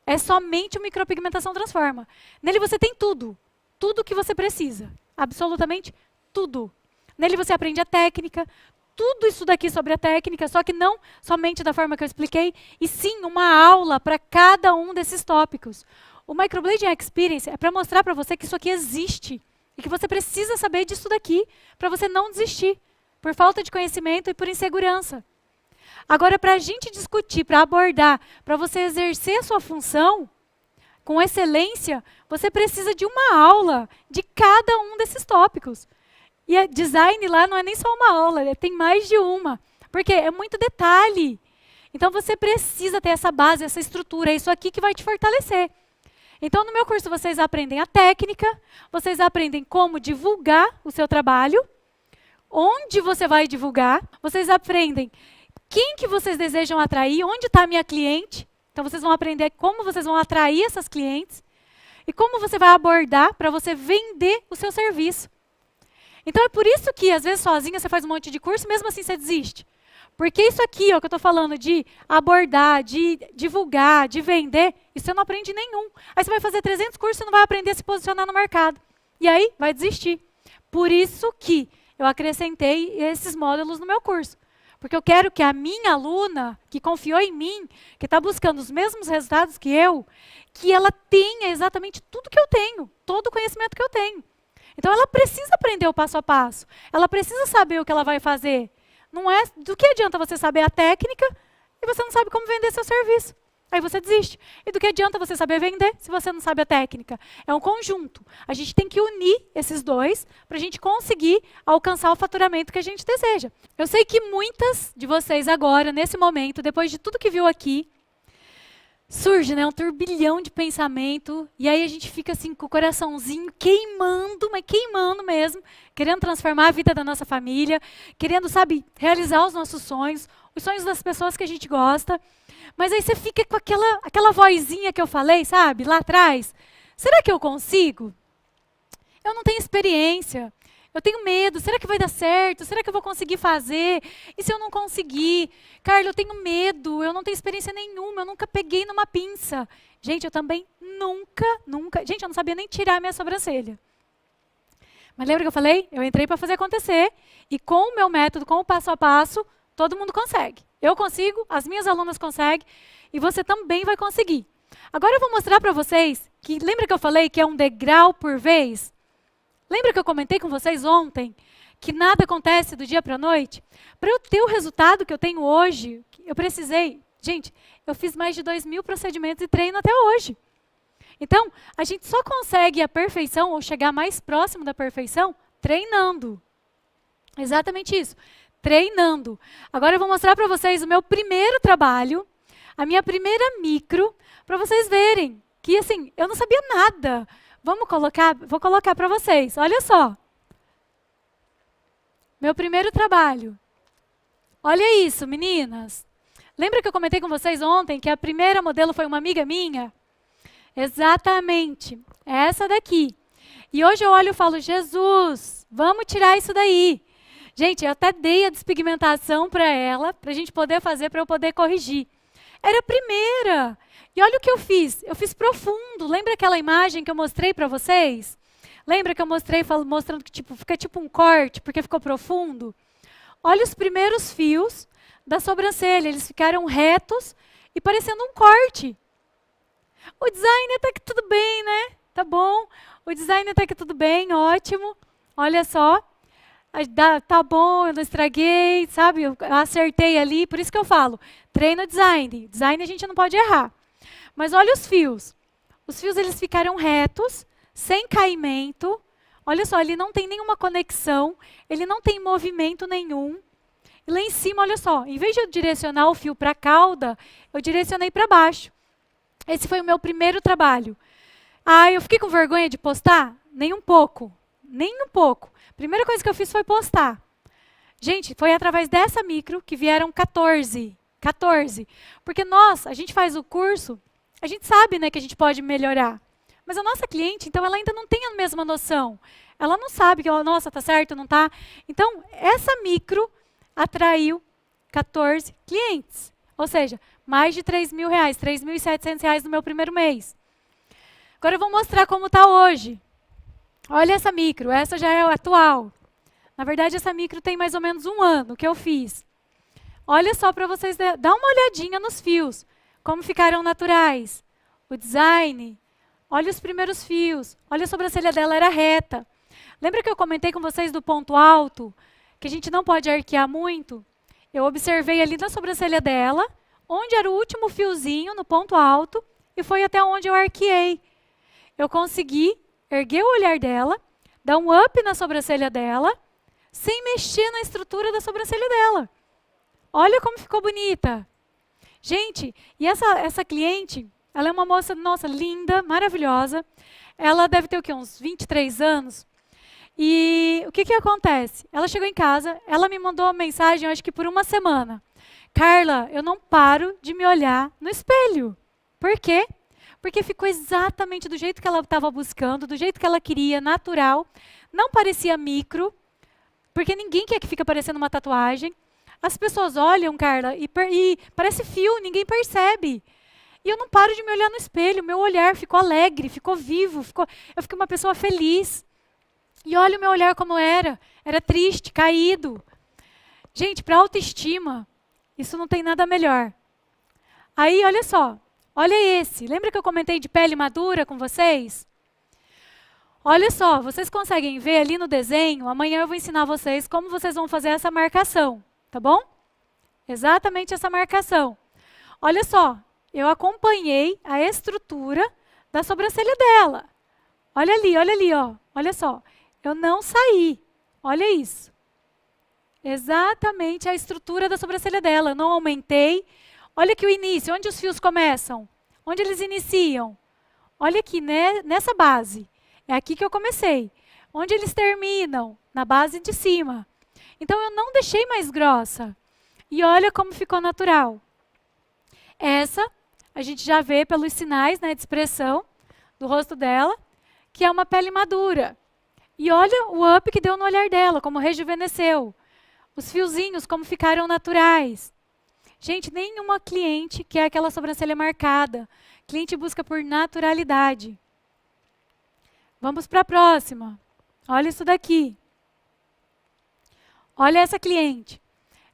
É somente o Micropigmentação Transforma. Nele você tem tudo. Tudo que você precisa. Absolutamente tudo. Nele você aprende a técnica, tudo isso daqui sobre a técnica, só que não somente da forma que eu expliquei, e sim uma aula para cada um desses tópicos. O Microblading Experience é para mostrar para você que isso aqui existe e que você precisa saber disso daqui para você não desistir, por falta de conhecimento e por insegurança. Agora, para a gente discutir, para abordar, para você exercer a sua função com excelência, você precisa de uma aula de cada um desses tópicos. E a design lá não é nem só uma aula, tem mais de uma. Porque é muito detalhe. Então você precisa ter essa base, essa estrutura, é isso aqui que vai te fortalecer. Então no meu curso vocês aprendem a técnica, vocês aprendem como divulgar o seu trabalho, onde você vai divulgar, vocês aprendem quem que vocês desejam atrair, onde está a minha cliente. Então vocês vão aprender como vocês vão atrair essas clientes e como você vai abordar para você vender o seu serviço. Então é por isso que, às vezes, sozinha você faz um monte de curso, mesmo assim você desiste. Porque isso aqui, ó, que eu estou falando de abordar, de divulgar, de vender, isso você não aprende nenhum. Aí você vai fazer 300 cursos e não vai aprender a se posicionar no mercado. E aí, vai desistir. Por isso que eu acrescentei esses módulos no meu curso. Porque eu quero que a minha aluna, que confiou em mim, que está buscando os mesmos resultados que eu, que ela tenha exatamente tudo que eu tenho, todo o conhecimento que eu tenho. Então ela precisa aprender o passo a passo. Ela precisa saber o que ela vai fazer. Não é do que adianta você saber a técnica e você não sabe como vender seu serviço. Aí você desiste. E do que adianta você saber vender se você não sabe a técnica? É um conjunto. A gente tem que unir esses dois para a gente conseguir alcançar o faturamento que a gente deseja. Eu sei que muitas de vocês agora, nesse momento, depois de tudo que viu aqui, surge, né, um turbilhão de pensamento, e aí a gente fica assim com o coraçãozinho queimando, mas queimando mesmo, querendo transformar a vida da nossa família, querendo, sabe, realizar os nossos sonhos, os sonhos das pessoas que a gente gosta. Mas aí você fica com aquela vozinha que eu falei, sabe, lá atrás. Será que eu consigo? Eu não tenho experiência. Eu tenho medo, será que vai dar certo? Será que eu vou conseguir fazer? E se eu não conseguir? Carla, eu tenho medo, eu não tenho experiência nenhuma, eu nunca peguei numa pinça. Gente, eu também nunca... Gente, eu não sabia nem tirar a minha sobrancelha. Mas lembra que eu falei? Eu entrei para fazer acontecer, e com o meu método, com o passo a passo, todo mundo consegue. Eu consigo, as minhas alunas conseguem, e você também vai conseguir. Agora eu vou mostrar para vocês, que lembra que eu falei que é um degrau por vez? Lembra que eu comentei com vocês ontem que nada acontece do dia para a noite? Para eu ter o resultado que eu tenho hoje, eu precisei... Gente, eu fiz mais de 2.000 procedimentos e treino até hoje. Então, a gente só consegue a perfeição ou chegar mais próximo da perfeição treinando. Exatamente isso, treinando. Agora eu vou mostrar para vocês o meu primeiro trabalho, a minha primeira micro, para vocês verem que, assim, eu não sabia nada. Vou colocar para vocês. Olha só. Meu primeiro trabalho. Olha isso, meninas. Lembra que eu comentei com vocês ontem que a primeira modelo foi uma amiga minha? Exatamente. É essa daqui. E hoje eu olho e falo, Jesus, vamos tirar isso daí. Gente, eu até dei a despigmentação para ela, para a gente poder fazer, para eu poder corrigir. Era a primeira. E olha o que eu fiz. Eu fiz profundo. Lembra aquela imagem que eu mostrei para vocês? Lembra que eu mostrei mostrando que fica tipo um corte, porque ficou profundo? Olha os primeiros fios da sobrancelha. Eles ficaram retos e parecendo um corte. O design até que tudo bem, né? Tá bom. O design até que tudo bem, ótimo. Olha só. Tá bom, eu não estraguei, sabe? Eu acertei ali, por isso que eu falo, treina design. Design a gente não pode errar. Mas olha os fios. Os fios eles ficaram retos, sem caimento. Olha só, ele não tem nenhuma conexão, ele não tem movimento nenhum. E lá em cima, olha só, em vez de eu direcionar o fio para a cauda, eu direcionei para baixo. Esse foi o meu primeiro trabalho. Ah, eu fiquei com vergonha de postar? Nem um pouco. Nem um pouco. Primeira coisa que eu fiz foi postar. Gente, foi através dessa micro que vieram 14. 14. Porque nós, a gente faz o curso, a gente sabe, né, que a gente pode melhorar. Mas a nossa cliente, então, ela ainda não tem a mesma noção. Ela não sabe que, nossa, tá certo, não tá? Então, essa micro atraiu 14 clientes. Ou seja, mais de R$3.000, R$3.700 no meu primeiro mês. Agora eu vou mostrar como está hoje. Olha essa micro, essa já é a atual. Na verdade, essa micro tem mais ou menos 1 ano que eu fiz. Olha só para vocês, dá uma olhadinha nos fios, como ficaram naturais. O design, olha os primeiros fios, olha a sobrancelha dela era reta. Lembra que eu comentei com vocês do ponto alto, que a gente não pode arquear muito? Eu observei ali na sobrancelha dela, onde era o último fiozinho no ponto alto, e foi até onde eu arqueei. Eu consegui erguer o olhar dela, dar um up na sobrancelha dela, sem mexer na estrutura da sobrancelha dela. Olha como ficou bonita. Gente, e essa cliente, ela é uma moça, nossa, linda, maravilhosa. Ela deve ter o quê? Uns 23 anos. E o que acontece? Ela chegou em casa, ela me mandou uma mensagem, eu acho que por 1 semana. Carla, eu não paro de me olhar no espelho. Por quê? Porque ficou exatamente do jeito que ela estava buscando, do jeito que ela queria, natural. Não parecia micro, porque ninguém quer que fique parecendo uma tatuagem. As pessoas olham, Carla, e parece fio, ninguém percebe. E eu não paro de me olhar no espelho, meu olhar ficou alegre, ficou vivo, eu fiquei uma pessoa feliz. E olha o meu olhar como era triste, caído. Gente, para autoestima, isso não tem nada melhor. Aí, olha só, olha esse. Lembra que eu comentei de pele madura com vocês? Olha só, vocês conseguem ver ali no desenho, amanhã eu vou ensinar vocês como vocês vão fazer essa marcação, tá bom? Exatamente essa marcação. Olha só, eu acompanhei a estrutura da sobrancelha dela. Olha ali, ó. Olha só. Eu não saí. Olha isso. Exatamente a estrutura da sobrancelha dela. Eu não aumentei. Olha aqui o início, onde os fios começam. Onde eles iniciam. Olha aqui, né, nessa base. É aqui que eu comecei. Onde eles terminam? Na base de cima. Então, eu não deixei mais grossa. E olha como ficou natural. Essa, a gente já vê pelos sinais, né, de expressão do rosto dela, que é uma pele madura. E olha o up que deu no olhar dela, como rejuvenesceu. Os fiozinhos, como ficaram naturais. Gente, nenhuma cliente quer aquela sobrancelha marcada. Cliente busca por naturalidade. Vamos para a próxima. Olha isso daqui. Olha essa cliente.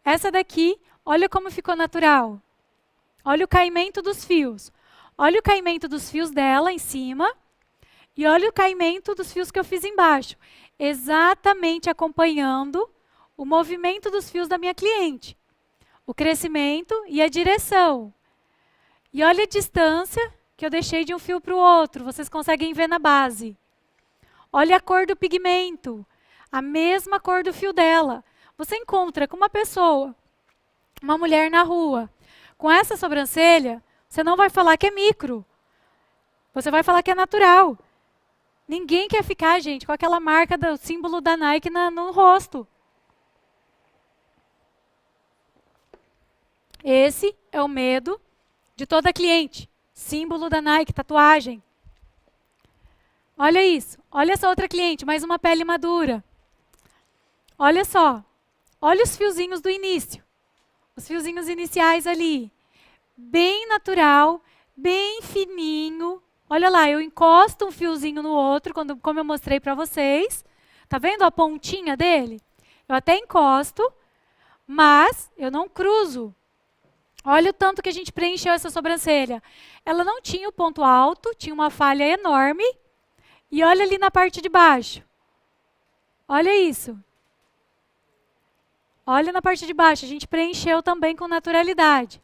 Essa daqui, olha como ficou natural. Olha o caimento dos fios. Olha o caimento dos fios dela em cima. E olha o caimento dos fios que eu fiz embaixo. Exatamente acompanhando o movimento dos fios da minha cliente. O crescimento e a direção. E olha a distância que eu deixei de um fio para o outro. Vocês conseguem ver na base. Olha a cor do pigmento. A mesma cor do fio dela. Você encontra com uma pessoa, uma mulher na rua, com essa sobrancelha, você não vai falar que é micro. Você vai falar que é natural. Ninguém quer ficar, gente, com aquela marca do símbolo da Nike no rosto. Esse é o medo de toda cliente. Símbolo da Nike, tatuagem. Olha isso. Olha essa outra cliente, mais uma pele madura. Olha só. Olha os fiozinhos do início. Os fiozinhos iniciais ali. Bem natural, bem fininho. Olha lá, eu encosto um fiozinho no outro, como eu mostrei para vocês. Tá vendo a pontinha dele? Eu até encosto, mas eu não cruzo. Olha o tanto que a gente preencheu essa sobrancelha. Ela não tinha o ponto alto, tinha uma falha enorme. E olha ali na parte de baixo. Olha isso. Olha na parte de baixo, a gente preencheu também com naturalidade.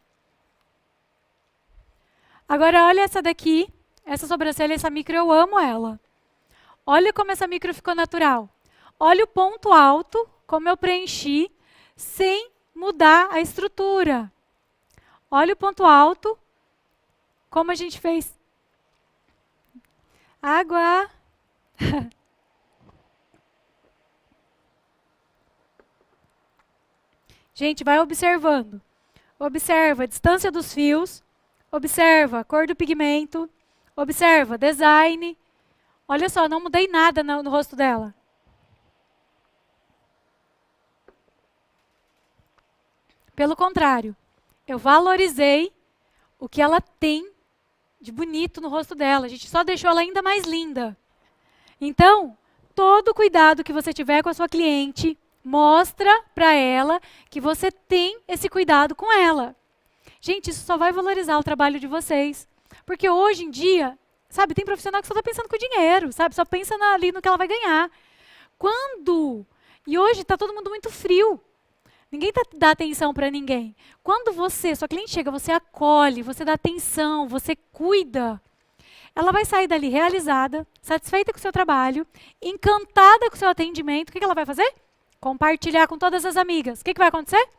Agora olha essa daqui. Essa sobrancelha, essa micro, eu amo ela. Olha como essa micro ficou natural. Olha o ponto alto, como eu preenchi, sem mudar a estrutura. Olha o ponto alto, como a gente fez. Água. Gente, vai observando. Observa a distância dos fios. Observa a cor do pigmento. Observa, design. Olha só, não mudei nada no rosto dela. Pelo contrário, eu valorizei o que ela tem de bonito no rosto dela. A gente só deixou ela ainda mais linda. Então, todo cuidado que você tiver com a sua cliente, Mostra para ela que você tem esse cuidado com ela. Gente, isso só vai valorizar o trabalho de vocês. Porque hoje em dia, sabe, tem profissional que só está pensando com dinheiro, sabe? Só pensa ali no que ela vai ganhar. E hoje está todo mundo muito frio. Ninguém dá atenção para ninguém. Quando sua cliente chega, você acolhe, você dá atenção, você cuida, ela vai sair dali realizada, satisfeita com o seu trabalho, encantada com o seu atendimento. O que ela vai fazer? Compartilhar com todas as amigas. O que vai acontecer?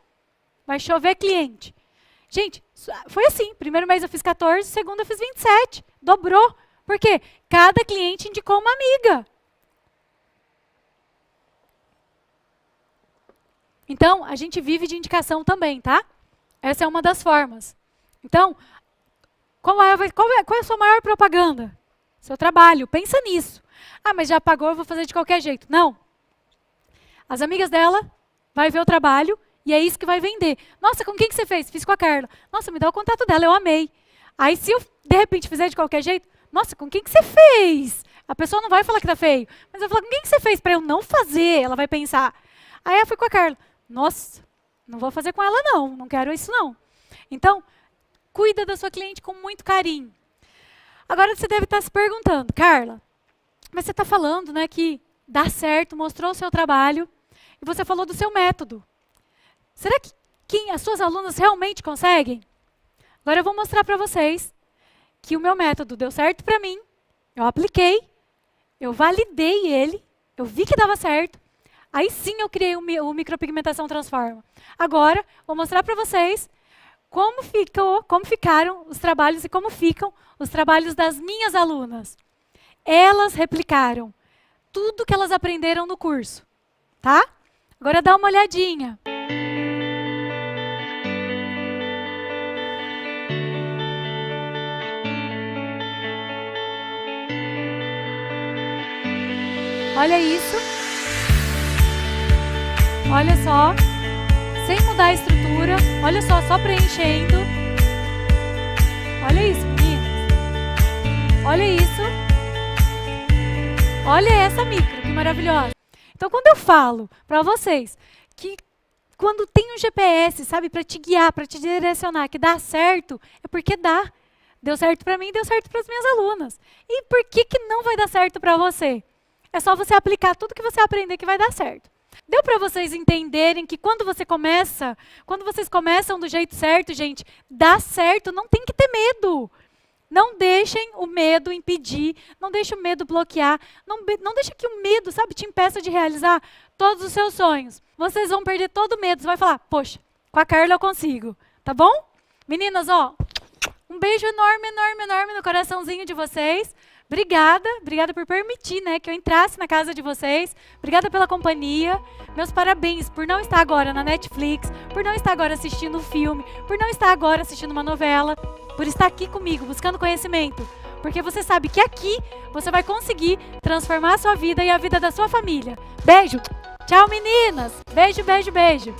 Vai chover cliente. Gente, foi assim. Primeiro mês eu fiz 14, segundo eu fiz 27. Dobrou. Por quê? Cada cliente indicou uma amiga. Então, a gente vive de indicação também, tá? Essa é uma das formas. Então, qual é a sua maior propaganda? Seu trabalho. Pensa nisso. Ah, mas já pagou, eu vou fazer de qualquer jeito. Não. As amigas dela vai ver o trabalho e é isso que vai vender. Nossa, com quem que você fez? Fiz com a Carla. Nossa, me dá o contato dela, eu amei. Aí se eu, de repente, fizer de qualquer jeito, nossa, com quem que você fez? A pessoa não vai falar que tá feio, mas vai falar, com quem que você fez para eu não fazer? Ela vai pensar. Aí eu fui com a Carla. Nossa, não vou fazer com ela não quero isso não. Então, cuida da sua cliente com muito carinho. Agora você deve estar se perguntando, Carla, mas você está falando, né, que dá certo, mostrou o seu trabalho, e você falou do seu método. Será que as suas alunas realmente conseguem? Agora eu vou mostrar para vocês que o meu método deu certo para mim, eu apliquei, eu validei ele, eu vi que dava certo, aí sim eu criei o Micropigmentação Transforma. Agora, vou mostrar para vocês como ficaram os trabalhos e como ficam os trabalhos das minhas alunas. Elas replicaram tudo que elas aprenderam no curso, tá? Agora dá uma olhadinha. Olha isso. Olha só. Sem mudar a estrutura. Olha só preenchendo. Olha isso, meninas. Olha isso. Olha essa micro, que maravilhosa. Então, quando eu falo para vocês que quando tem um GPS, sabe, para te guiar, para te direcionar, que dá certo, é porque dá. Deu certo para mim, deu certo para as minhas alunas. E por que não vai dar certo para você? É só você aplicar tudo que você aprender que vai dar certo. Deu para vocês entenderem que quando vocês começam do jeito certo, gente, dá certo, não tem que ter medo. Não deixem o medo impedir, não deixem o medo bloquear, não deixem que o medo, sabe, te impeça de realizar todos os seus sonhos. Vocês vão perder todo o medo, você vai falar, poxa, com a Carla eu consigo, tá bom? Meninas, ó, um beijo enorme, enorme, enorme no coraçãozinho de vocês. Obrigada por permitir, né, que eu entrasse na casa de vocês. Obrigada pela companhia. Meus parabéns por não estar agora na Netflix, por não estar agora assistindo um filme, por não estar agora assistindo uma novela, por estar aqui comigo, buscando conhecimento. Porque você sabe que aqui você vai conseguir transformar a sua vida e a vida da sua família. Beijo! Tchau, meninas! Beijo, beijo, beijo!